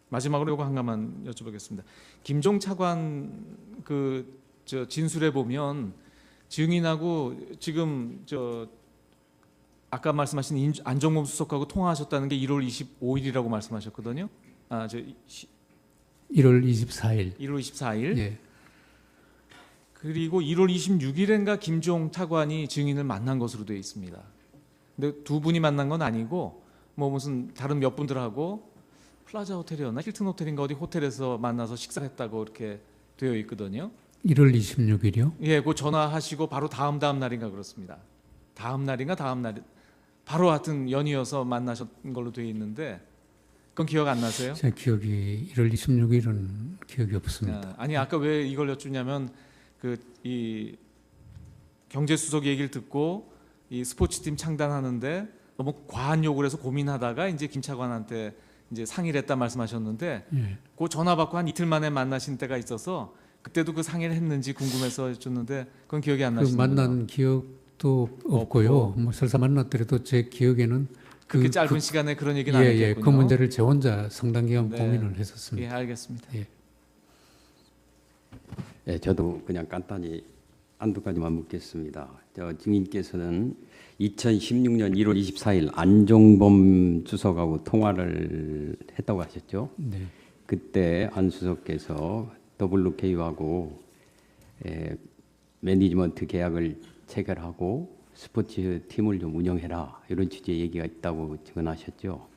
마지막으로 이거 한 가만 여쭤보겠습니다. 김종 차관 진술에 보면 증인하고 지금 아까 말씀하신 안종범 수석하고 통화하셨다는 게 1월 25일이라고 말씀하셨거든요. 1월 24일. 1월 24일. 예. 그리고 1월 26일인가 김종 차관이 증인을 만난 것으로 되어 있습니다. 근데 두 분이 만난 건 아니고 뭐 무슨 다른 몇 분들하고 플라자 호텔이었나 힐튼 호텔인가 어디 호텔에서 만나서 식사했다고 이렇게 되어 있거든요. 1월 26일이요? 예, 그 전화하시고 바로 다음 날인가 그렇습니다. 다음 날인가 다음 날 바로 하여튼 연이어서 만나셨던 걸로 되어 있는데 그건 기억 안 나세요? 제 기억이 1월 26일은 기억이 없습니다. 아니 아까 왜 이걸 여쭈냐면 이 경제수석 얘기를 듣고 이 스포츠팀 창단하는데 너무 과한 요구를 해서 고민하다가 이제 김 차관한테 이제 상의를 했다 말씀하셨는데 예. 그 전화 받고 한 이틀 만에 만나신 때가 있어서 그때도 그 상의를 했는지 궁금해서 여쭈는데 그건 기억이 안 그 나시는군요. 만난 기억도 없고요. 뭐 설사 만났더라도 제 기억에는 그렇게 짧은 시간에 그런 얘기는 안 예, 했겠군요. 그 문제를 제 혼자 상당 기간 네. 고민을 했었습니다. 예, 알겠습니다. 예. 네, 저도 그냥 간단히 한두 가지만 묻겠습니다. 증인께서는 2016년 1월 24일 안종범 수석하고 통화를 했다고 하셨죠? 네. 그때 안 수석께서 WK하고 매니지먼트 계약을 체결하고 스포츠 팀을 좀 운영해라 이런 취지의 얘기가 있다고 증언하셨죠?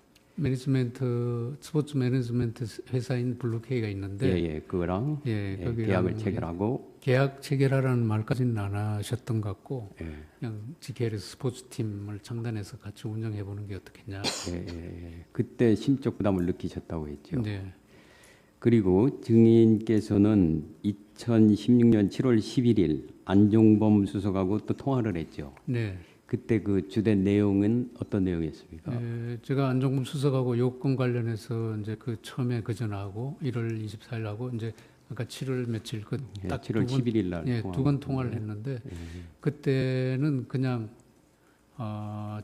스포츠 매니지먼트 회사인 블루케이가 있는데 예, 그거랑 거기랑 계약을 체결하고 계약 체결하라는 말까지는 안 하셨던 것 같고 예. 그냥 GK에서 스포츠 팀을 창단해서 같이 운영해 보는 게 어떻겠냐. 그때 심적 부담을 느끼셨다고 했죠. 네. 그리고 증인께서는 2016년 7월 11일 안종범 수석하고 또 통화를 했죠. 네. 그때 그 주된 내용은 어떤 내용이었습니까? 제가 안종범 수석하고 요건 관련해서 이제 그 처음에 그 전화하고 1월 24일하고 이제 아까 7월 며칠 그 딱 7월 11일 날 두 번 통화를 했는데 그때는 그냥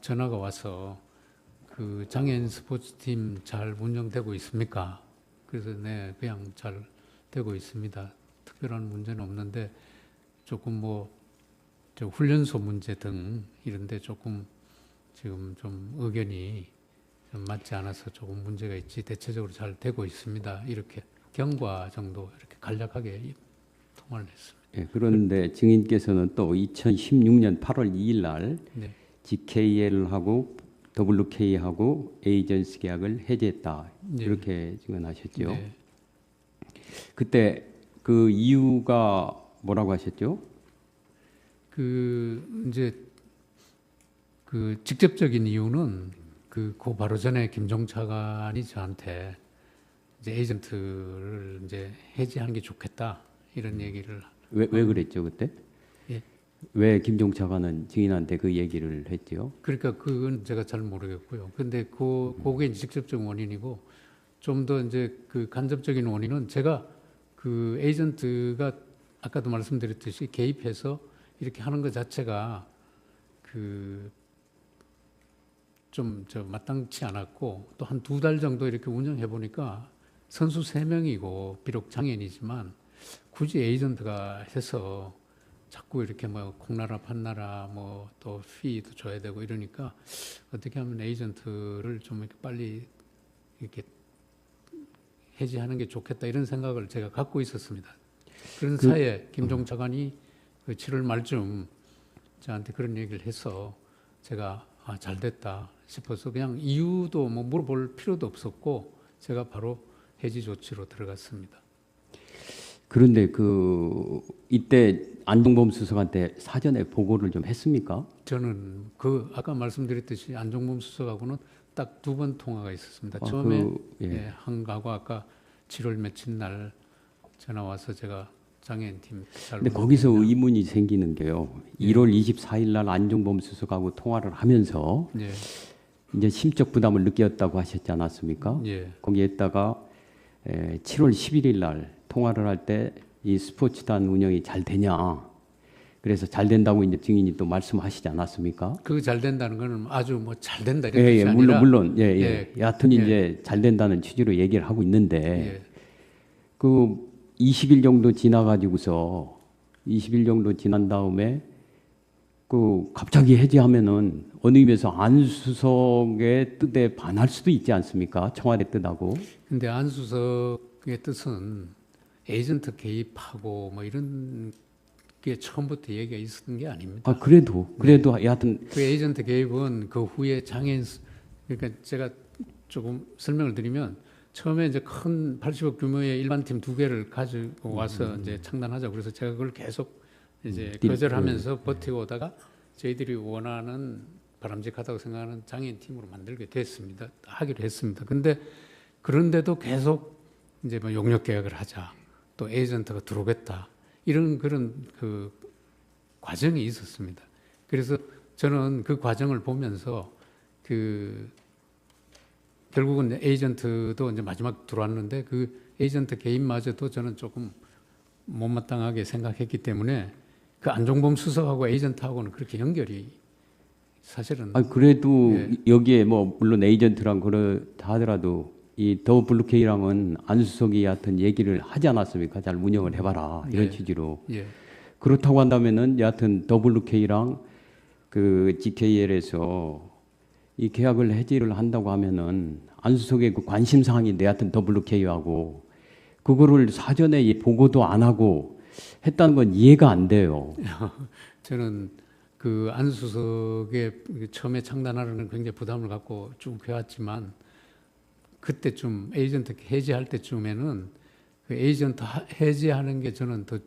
전화가 와서 그 장애인 스포츠팀 잘 운영되고 있습니까? 그래서 네, 그냥 잘 되고 있습니다. 특별한 문제는 없는데 조금 뭐 저 훈련소 문제 등 이런데 조금 지금 좀 의견이 좀 맞지 않아서 조금 문제가 있지 대체적으로 잘 되고 있습니다. 이렇게 경과 정도 이렇게 간략하게 통화를 했습니다. 예, 그런데 증인께서는 또 2016년 8월 2일 날 네. GKL하고 WK하고 에이전시 계약을 해제했다 네. 이렇게 증언하셨죠. 네. 그때 그 이유가 뭐라고 하셨죠? 이제 그 직접적인 이유는 그 바로 전에 김종 차관이 저한테 이제 에이전트를 이제 해지하는 게 좋겠다 이런 얘기를 왜 그랬죠 그때? 예. 왜 김종 차관은 증인한테 그 얘기를 했죠? 그러니까 그건 제가 잘 모르겠고요. 근데 그게 직접적 원인이고 좀 더 이제 그 간접적인 원인은 제가 그 에이전트가 아까도 말씀드렸듯이 개입해서 이렇게 하는 것 자체가 좀 마땅치 않았고 또 한 2달 정도 이렇게 운영해 보니까 선수 3명이고 비록 장애인이지만 굳이 에이전트가 해서 자꾸 이렇게 뭐 콩나라 판나라 뭐 또 피도 줘야 되고 이러니까 어떻게 하면 에이전트를 좀 이렇게 빨리 이렇게 해지하는 게 좋겠다 이런 생각을 제가 갖고 있었습니다. 그런 사이에 김종 차관이 그 7월 말쯤 저한테 그런 얘기를 해서 제가 잘 됐다 싶어서 그냥 이유도 뭐 물어볼 필요도 없었고 제가 바로 해지 조치로 들어갔습니다. 그런데 이때 안종범 수석한테 사전에 보고를 좀 했습니까? 저는 아까 말씀드렸듯이 안종범 수석하고는 딱 2번 통화가 있었습니다. 처음에 한 거하고 아까 7월 며칠 날 전화 와서 제가 장애인 팀 잘. 근데 거기서 의문이 생기는 게요. 1월 24일 날 안종범 수석하고 통화를 하면서 이제 심적 부담을 느꼈다고 하셨지 않았습니까? 거기에다가 7월 11일 날 통화를 할 때 이 스포츠단 운영이 잘 되냐? 그래서 잘 된다고 이제 증인이 또 말씀하시지 않았습니까? 그 잘 된다는 거는 아주 뭐 잘 된다 이런 뜻이 아니라 물론 여하튼 이제 잘 된다는 취지로 얘기를 하고 있는데 그 20일 정도 지나가지고서 20일 정도 지난 다음에 그 갑자기 해지하면은 어느 의미에서 안수석의 뜻에 반할 수도 있지 않습니까? 청와대 뜻하고. 근데 안수석의 뜻은 에이전트 개입하고 뭐 이런 게 처음부터 얘기가 있었던 게 아닙니다. 아, 그래도 여하튼 그 에이전트 개입은 그 후에 장애인, 그러니까 제가 조금 설명을 드리면 처음에 이제 큰 80억 규모의 일반팀 2개를 가지고 와서 이제 창단하자. 그래서 제가 그걸 계속 이제 거절하면서 버티고 오다가 저희들이 원하는 바람직하다고 생각하는 장애인 팀으로 만들게 됐습니다. 하기로 했습니다. 근데 그런데도 계속 이제 뭐 용역 계약을 하자. 또 에이전트가 들어오겠다. 이런 그런 그 과정이 있었습니다. 그래서 저는 그 과정을 보면서 그 결국은 에이전트도 이제 마지막 들어왔는데 그 에이전트 개인마저도 저는 조금 못마땅하게 생각했기 때문에 그 안종범 수석하고 에이전트하고는 그렇게 연결이 사실은. 아, 그래도 여기에 뭐 물론 에이전트랑 그렇다 하더라도 이 더 블루케이랑은 안수석이 여하튼 얘기를 하지 않았습니까? 잘 운영을 해봐라 이런 취지로. 그렇다고 한다면은 여하튼 더 블루케이랑 그 GKL에서 이 계약을 해지를 한다고 하면은 안수석의 그 관심 사항인데 여하튼 더 블루케이하고 그거를 사전에 보고도 안 하고 했다는 건 이해가 안 돼요. 저는 그 안수석의 처음에 창단하려는 굉장히 부담을 갖고 쭉 해왔지만 그때쯤 에이전트 해지할 때쯤에는 그 에이전트 해지하는 게 저는 더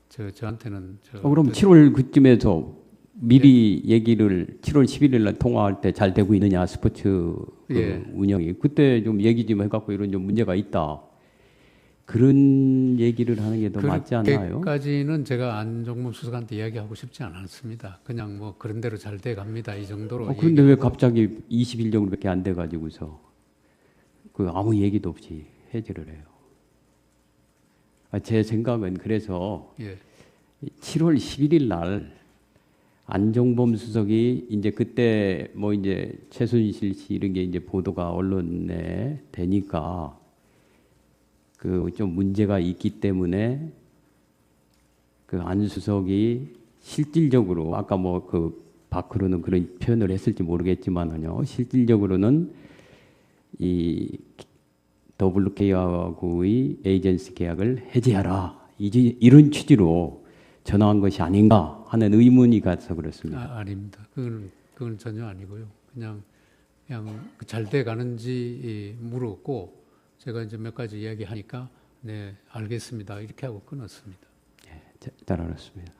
저한테는 그럼 7월 그쯤에서 미리 얘기를 7월 11일 날 통화할 때 잘 되고 있느냐 스포츠 그 운영이 그때 좀 얘기 좀 해갖고 이런 좀 문제가 있다 그런 얘기를 하는 게 더 맞지 않나요? 그때까지는 제가 안종범 수석한테 이야기하고 싶지 않았습니다. 그냥 뭐 그런 대로 잘 돼 갑니다 이 정도로. 그런데 왜 갑자기 20일 정도밖에 안 돼 가지고서 그 아무 얘기도 없이 해지를 해요. 제 생각은 그래서 7월 11일 날 안종범 수석이 이제 그때 뭐 이제 최순실 씨 이런 게 이제 보도가 언론에 되니까 그 좀 문제가 있기 때문에 그 안 수석이 실질적으로 아까 뭐 그 밖으로는 그런 표현을 했을지 모르겠지만은요 실질적으로는 이 WK하고의 에이전시 계약을 해지하라 이런 취지로 전화한 것이 아닌가 하는 의문이 가서 그렇습니다. 아닙니다. 그건 전혀 아니고요. 그냥 잘 돼 가는지 물었고 제가 이제 몇 가지 이야기하니까 네 알겠습니다 이렇게 하고 끊었습니다. 잘 알았습니다.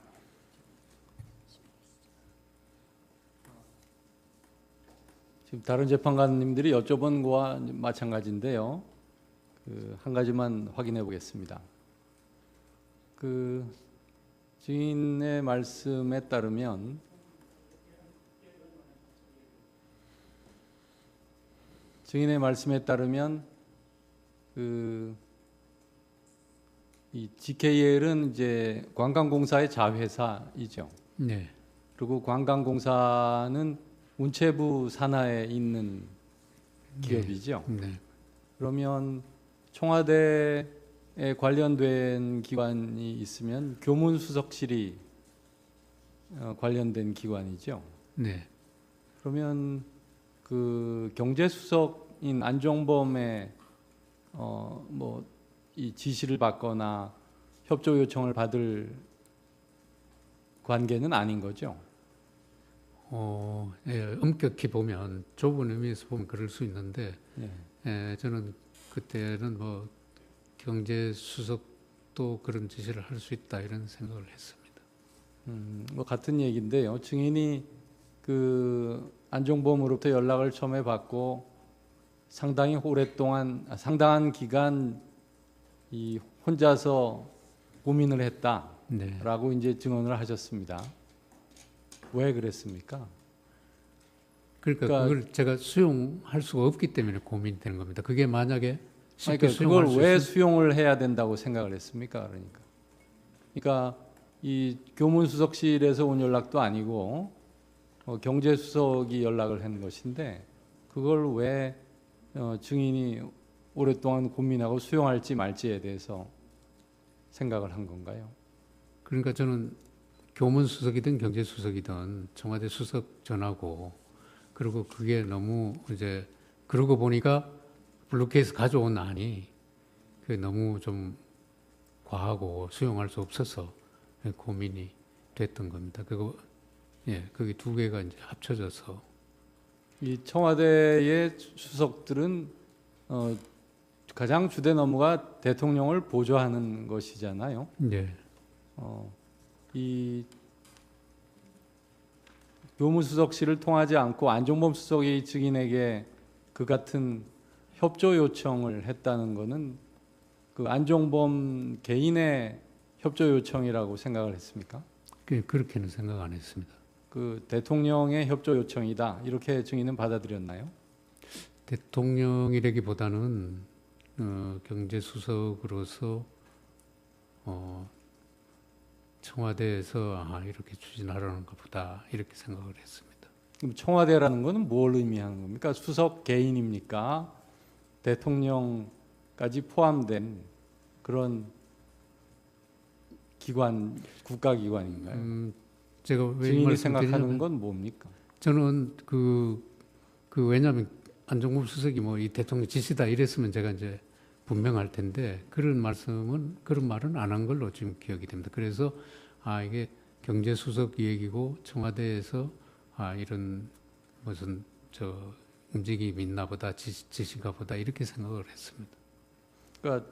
지금 다른 재판관님들이 여쭤본 거와 마찬가지인데요. 한 가지만 확인해 보겠습니다. 증인의 말씀에 따르면 이 GKL은 이제 관광공사의 자회사이죠. 네. 그리고 관광공사는 문체부 산하에 있는 기업이죠. 네. 그러면 청와대에 관련된 기관이 있으면 교문수석실이 관련된 기관이죠. 네. 그러면 그 경제수석인 안종범의 뭐 이 지시를 받거나 협조 요청을 받을 관계는 아닌 거죠. 엄격히 보면 좁은 의미에서 보면 그럴 수 있는데 저는 그때는 뭐 경제수석도 그런 지시를 할 수 있다 이런 생각을 했습니다. 뭐 같은 얘기인데요. 증인이 그 안종범으로부터 연락을 처음에 받고 상당한 기간 이 혼자서 고민을 했다라고 이제 증언을 하셨습니다. 왜 그랬습니까? 그러니까 그걸 제가 수용할 수가 없기 때문에 고민되는 겁니다. 그게 만약에 쉽게 그걸 왜 수용을 해야 된다고 생각을 했습니까? 그러니까 이 교문수석실에서 온 연락도 아니고 경제수석이 연락을 한 것인데 그걸 왜 증인이 오랫동안 고민하고 수용할지 말지에 대해서 생각을 한 건가요? 그러니까 저는 교문수석이든 경제수석이든 청와대 수석 전하고, 그리고 그게 너무 이제 그러고 보니까 블루케이스 가져온 안이 그게 너무 좀 과하고 수용할 수 없어서 고민이 됐던 겁니다. 그거 그게 두 개가 이제 합쳐져서 이 청와대의 수석들은 가장 주된 업무가 대통령을 보좌하는 것이잖아요. 네. 이 교무수석실을 통하지 않고 안종범 수석의 증인에게 그 같은 협조 요청을 했다는 것은 그 안종범 개인의 협조 요청이라고 생각을 했습니까? 그렇게는 생각 안 했습니다. 그 대통령의 협조 요청이다 이렇게 증인은 받아들였나요? 대통령이라기보다는 경제수석으로서 청와대에서 이렇게 추진하려는가 보다 이렇게 생각을 했습니다. 그럼 청와대라는 것은 뭘 의미하는 겁니까? 수석 개인입니까? 대통령까지 포함된 그런 기관, 국가기관인가요? 제가 왜 증인이 생각하는 건 뭡니까? 저는 왜냐하면 안종범 수석이 뭐 이 대통령 지시다 이랬으면 제가 이제 분명할 텐데 그런 말은 안 한 걸로 지금 기억이 됩니다. 그래서 이게 경제수석 얘기고 청와대에서 이런 무슨 움직임이 있나 보다 지시가 보다 이렇게 생각을 했습니다. 그러니까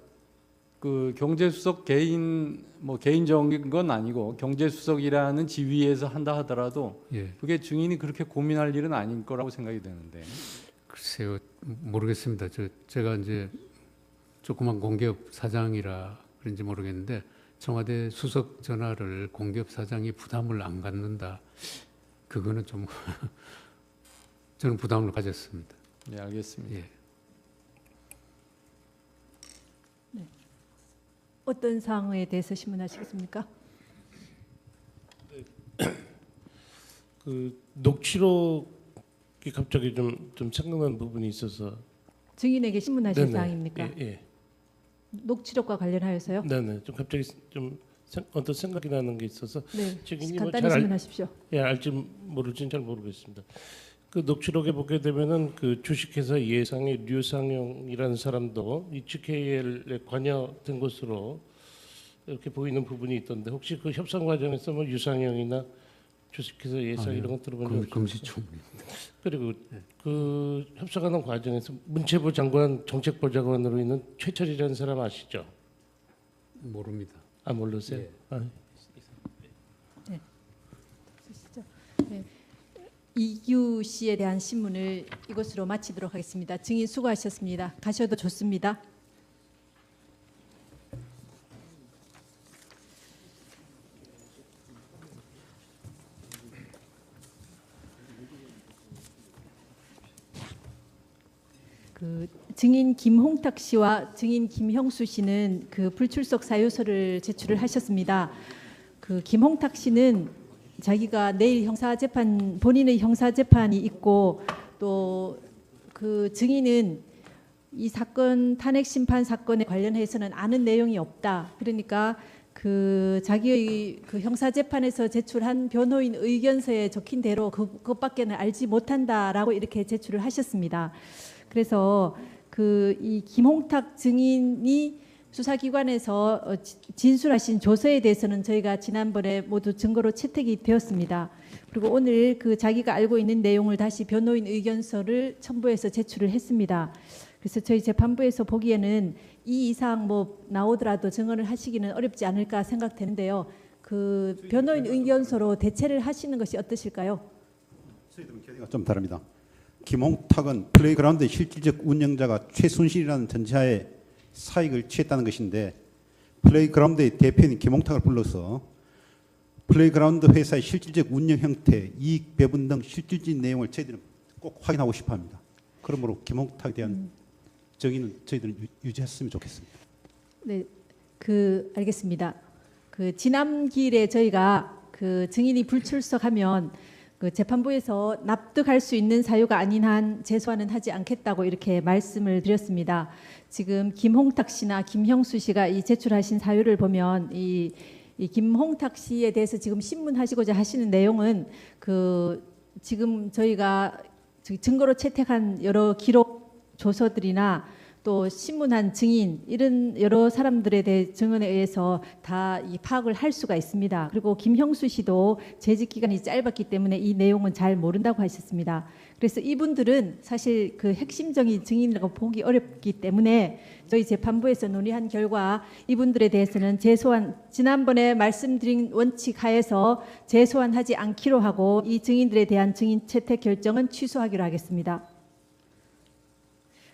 그 경제수석 개인적인 건 아니고 경제수석이라는 지위에서 한다 하더라도 그게 증인이 그렇게 고민할 일은 아닐 거라고 생각이 되는데. 글쎄요, 모르겠습니다. 제가 이제 조그만 공기업 사장이라 그런지 모르겠는데 청와대 수석 전화를 공기업 사장이 부담을 안 갖는다. 그거는 좀 저는 부담을 가졌습니다. 네, 알겠습니다. 네. 어떤 사항에 대해서 신문하시겠습니까? 그 녹취록이 갑자기 좀 생각난 부분이 있어서. 증인에게 신문하실 네네. 사항입니까? 예. 녹취록과 관련하여서요? 네네. 좀 갑자기 어떤 생각이 나는 게 있어서. 네. 증인이 간단히 신문하십시오. 알지 모를지는 잘 모르겠습니다. 그 녹취록에 보게 되면은 그 주식회사 예상의 류상용이라는 사람도 이 GKL에 관여된 것으로 이렇게 보이는 부분이 있던데 혹시 그 협상 과정에서 뭐 유상용이나 주식회사 예상 이런 거 들어본 적 없으세요? 금시초문입니다. 그리고 그 협상하는 과정에서 문체부 장관 정책보좌관으로 있는 최철이라는 사람 아시죠? 모릅니다. 모르세요? 네. 네. 이규 씨에 대한 신문을 이것으로 마치도록 하겠습니다. 증인 수고하셨습니다. 가셔도 좋습니다. 그 증인 김홍탁 씨와 증인 김형수 씨는 그 불출석 사유서를 제출을 하셨습니다. 그 김홍탁 씨는 자기가 내일 본인의 형사 재판이 있고 또 그 증인은 이 사건 탄핵 심판 사건에 관련해서는 아는 내용이 없다. 그러니까 그 자기의 그 형사 재판에서 제출한 변호인 의견서에 적힌 대로 그것밖에는 알지 못한다라고 이렇게 제출을 하셨습니다. 그래서 그 이 김홍탁 증인이 수사기관에서 진술하신 조서에 대해서는 저희가 지난번에 모두 증거로 채택이 되었습니다. 그리고 오늘 그 자기가 알고 있는 내용을 다시 변호인 의견서를 첨부해서 제출을 했습니다. 그래서 저희 재판부에서 보기에는 이 이상 뭐 나오더라도 증언을 하시기는 어렵지 않을까 생각되는데요. 그 변호인 의견서로 대체를 하시는 것이 어떠실까요? 저희들은 견해가 좀 다릅니다. 김홍탁은 플레이그라운드의 실질적 운영자가 최순실이라는 전제하에 사익을 취했다는 것인데 플레이그라운드의 대표인 김홍탁을 불러서 플레이그라운드 회사의 실질적 운영 형태, 이익 배분 등 실질적인 내용을 저희들은 꼭 확인하고 싶어합니다. 그러므로 김홍탁에 대한 정의는 저희들은 유지했으면 좋겠습니다. 네, 알겠습니다. 그 지난길에 저희가 그 증인이 불출석하면 그 재판부에서 납득할 수 있는 사유가 아닌 한 재소하는 하지 않겠다고 이렇게 말씀을 드렸습니다. 지금 김홍탁 씨나 김형수 씨가 이 제출하신 사유를 보면 이 이 김홍탁 씨에 대해서 지금 신문하시고자 하시는 내용은 지금 저희가 증거로 채택한 여러 기록 조서들이나 또 신문한 증인 이런 여러 사람들에 대해 증언에 의해서 다 이 파악을 할 수가 있습니다. 그리고 김형수 씨도 재직 기간이 짧았기 때문에 이 내용은 잘 모른다고 하셨습니다. 그래서 이분들은 사실 그 핵심적인 증인이라고 보기 어렵기 때문에 저희 재판부에서 논의한 결과 이분들에 대해서는 지난번에 말씀드린 원칙 하에서 재소환하지 않기로 하고 이 증인들에 대한 증인 채택 결정은 취소하기로 하겠습니다.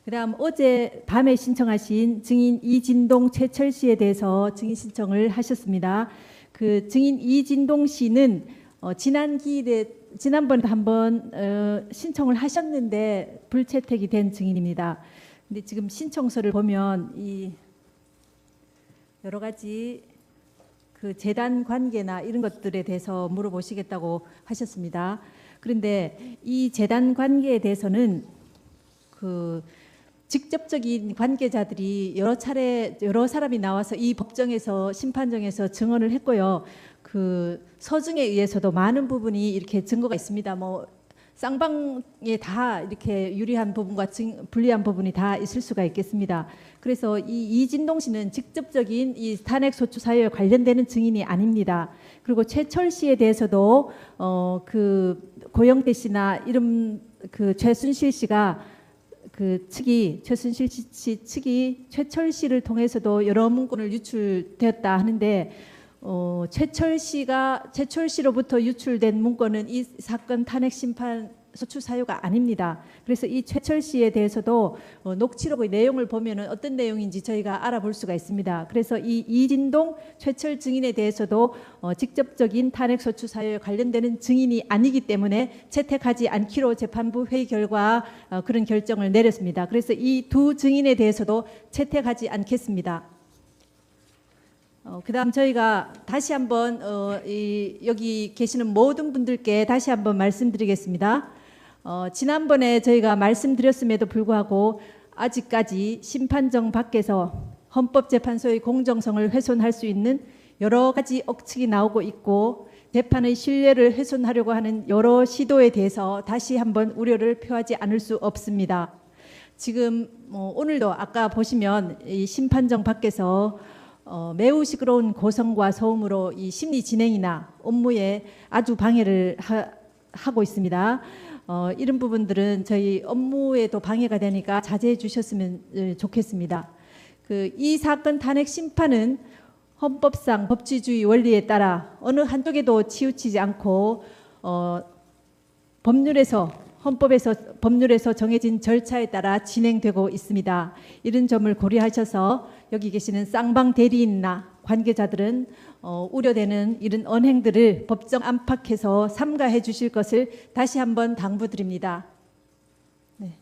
그다음 어제 밤에 신청하신 증인 이진동 최철 씨에 대해서 증인 신청을 하셨습니다. 그 증인 이진동 씨는 지난번에 한번 신청을 하셨는데 불채택이 된 증인입니다. 근데 지금 신청서를 보면 이 여러 가지 그 재단 관계나 이런 것들에 대해서 물어보시겠다고 하셨습니다. 그런데 이 재단 관계에 대해서는 직접적인 관계자들이 여러 사람이 나와서 이 법정에서 심판정에서 증언을 했고요. 그 서증에 의해서도 많은 부분이 이렇게 증거가 있습니다. 뭐 쌍방에 다 이렇게 유리한 부분과 불리한 부분이 다 있을 수가 있겠습니다. 그래서 이 이진동 씨는 직접적인 이 탄핵 소추 사유에 관련되는 증인이 아닙니다. 그리고 최철 씨에 대해서도 그 고영태 씨나 이름 그 최순실 씨가 최순실 씨 측이 최철 씨를 통해서도 여러 문건을 유출되었다 하는데 최철 씨로부터 유출된 문건은 이 사건 탄핵 심판 소추 사유가 아닙니다. 그래서 이 최철 씨에 대해서도 녹취록의 내용을 보면은 어떤 내용인지 저희가 알아볼 수가 있습니다. 그래서 이 이진동 최철 증인에 대해서도 직접적인 탄핵 소추 사유에 관련되는 증인이 아니기 때문에 채택하지 않기로 재판부 회의 결과 그런 결정을 내렸습니다. 그래서 이 두 증인에 대해서도 채택하지 않겠습니다. 그다음 저희가 다시 한번 여기 계시는 모든 분들께 다시 한번 말씀드리겠습니다. 지난번에 저희가 말씀드렸음에도 불구하고 아직까지 심판정 밖에서 헌법재판소의 공정성을 훼손할 수 있는 여러 가지 억측이 나오고 있고 재판의 신뢰를 훼손하려고 하는 여러 시도에 대해서 다시 한번 우려를 표하지 않을 수 없습니다. 지금 오늘도 아까 보시면 이 심판정 밖에서 매우 시끄러운 고성과 소음으로 이 심리 진행이나 업무에 아주 방해를 하고 있습니다. 이런 부분들은 저희 업무에도 방해가 되니까 자제해 주셨으면 좋겠습니다. 이 사건 탄핵 심판은 헌법상 법치주의 원리에 따라 어느 한쪽에도 치우치지 않고 법률에서 정해진 절차에 따라 진행되고 있습니다. 이런 점을 고려하셔서 여기 계시는 쌍방 대리인이나 관계자들은 우려되는 이런 언행들을 법정 안팎에서 삼가해 주실 것을 다시 한번 당부드립니다. 네.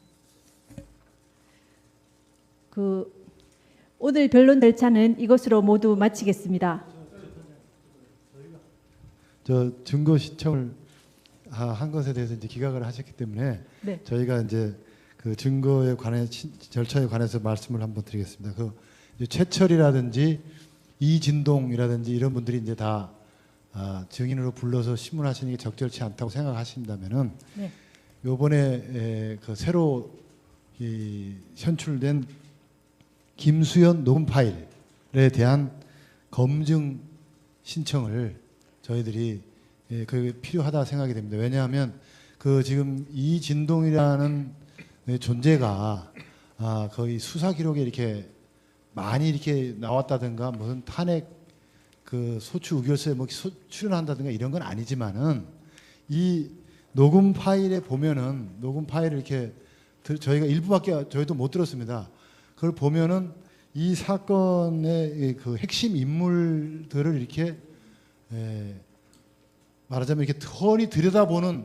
오늘 변론 절차는 이것으로 모두 마치겠습니다. 증거 신청을 한 것에 대해서 이제 기각을 하셨기 때문에 네. 저희가 이제 그 증거에 관해 절차에 관해서 말씀을 한번 드리겠습니다. 이제 최철이라든지 이진동이라든지 이런 분들이 이제 다 증인으로 불러서 신문하시는 게 적절치 않다고 생각하신다면은 네. 요번에 새로 현출된 김수현 녹음 파일에 대한 검증 신청을 저희들이 그게 필요하다 생각이 됩니다. 왜냐하면 지금 이진동이라는 존재가 거의 수사 기록에 이렇게 많이 이렇게 나왔다든가 무슨 탄핵 소추 의결서에 출연한다든가 이런 건 아니지만은 이 녹음 파일에 보면은 녹음 파일을 이렇게 저희가 일부밖에 저희도 못 들었습니다. 그걸 보면은 이 사건의 핵심 인물들을 이렇게 말하자면 이렇게 턴히 들여다보는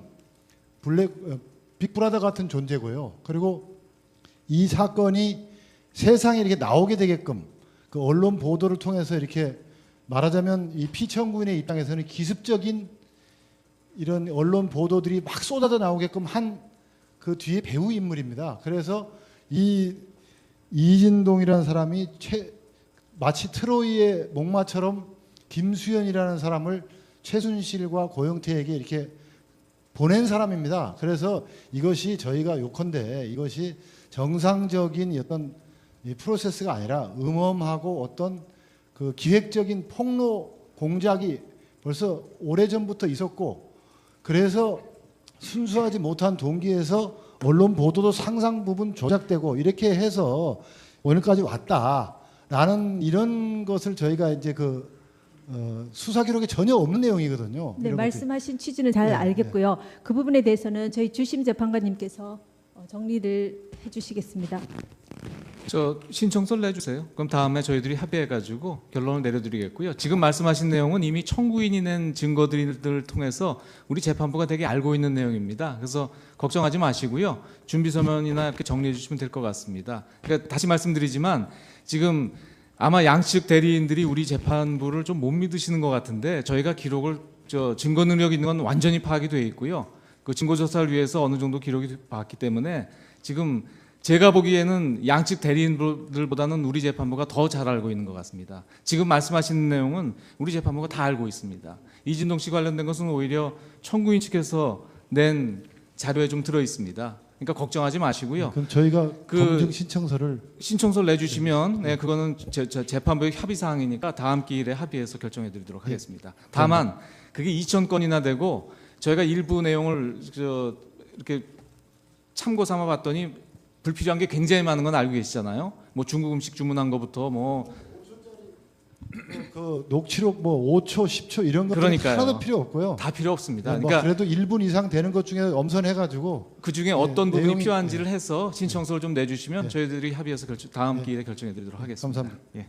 빅브라더 같은 존재고요. 그리고 이 사건이 세상에 이렇게 나오게 되게끔 언론 보도를 통해서 이렇게 말하자면 이 피청구인의 입장에서는 기습적인 이런 언론 보도들이 막 쏟아져 나오게끔 한 그 뒤에 배우 인물입니다. 그래서 이 이진동이라는 사람이 마치 트로이의 목마처럼 김수현이라는 사람을 최순실과 고영태에게 이렇게 보낸 사람입니다. 그래서 이것이 저희가 요컨대 이것이 정상적인 어떤 이 프로세스가 아니라 음험하고 어떤 그 기획적인 폭로 공작이 벌써 오래전부터 있었고, 그래서 순수하지 못한 동기에서 언론 보도도 상당 부분 조작되고 이렇게 해서 오늘까지 왔다라는 이런 것을 저희가 이제 수사 기록에 전혀 없는 내용이거든요. 네, 말씀하신 취지는 잘 알겠고요. 그 부분에 대해서는 저희 주심 재판관님께서 정리를 해주시겠습니다. 저 신청서를 내주세요. 그럼 다음에 저희들이 합의해가지고 결론을 내려드리겠고요. 지금 말씀하신 내용은 이미 청구인이 낸 증거들을 통해서 우리 재판부가 되게 알고 있는 내용입니다. 그래서 걱정하지 마시고요. 준비 서면이나 이렇게 정리해 주시면 될 것 같습니다. 그러니까 다시 말씀드리지만 지금 아마 양측 대리인들이 우리 재판부를 좀 못 믿으시는 것 같은데, 저희가 기록을 증거 능력이 있는 건 완전히 파악이 돼 있고요. 그 증거 조사를 위해서 어느 정도 기록이 봤기 때문에 지금 제가 보기에는 양측 대리인들보다는 우리 재판부가 더 잘 알고 있는 것 같습니다. 지금 말씀하시는 내용은 우리 재판부가 다 알고 있습니다. 이진동 씨 관련된 것은 오히려 청구인 측에서 낸 자료에 좀 들어 있습니다. 그러니까 걱정하지 마시고요. 그럼 저희가 검증 신청서를 내주시면 네, 그거는 재판부의 협의 사항이니까 다음 기일에 합의해서 결정해 드리도록 하겠습니다. 다만 그게 2,000건이나 되고 저희가 일부 내용을 이렇게 참고 삼아 봤더니 불필요한 게 굉장히 많은 건 알고 계시잖아요. 뭐 중국 음식 주문한 거부터 그 녹취록 5초, 10초 이런 것들 하나도 필요 없고요. 다 필요 없습니다. 네, 그러니까 그래도 1분 이상 되는 것 중에 엄선해가지고 그 중에 어떤 부분이 내용이, 필요한지를 해서 신청서를 좀 내주시면 저희들이 합의해서 다음 기회에 결정해드리도록 하겠습니다. 감사합니다. 예.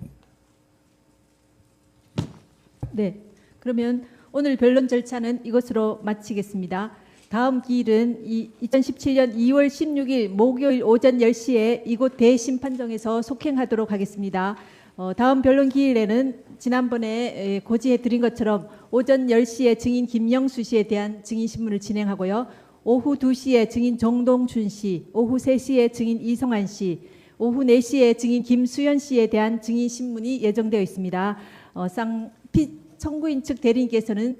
네, 그러면 오늘 변론 절차는 이것으로 마치겠습니다. 다음 기일은 2017년 2월 16일 목요일 오전 10시에 이곳 대심판정에서 속행하도록 하겠습니다. 다음 변론 기일에는 지난번에 고지해 드린 것처럼 오전 10시에 증인 김영수 씨에 대한 증인 신문을 진행하고요. 오후 2시에 증인 정동춘 씨, 오후 3시에 증인 이성환 씨, 오후 4시에 증인 김수현 씨에 대한 증인 신문이 예정되어 있습니다. 청구인 측 대리인께서는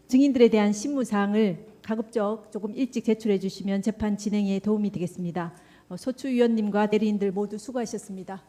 증인들에 대한 신무사항을 가급적 조금 일찍 제출해 주시면 재판 진행에 도움이 되겠습니다. 소추 위원님과 대리인들 모두 수고하셨습니다.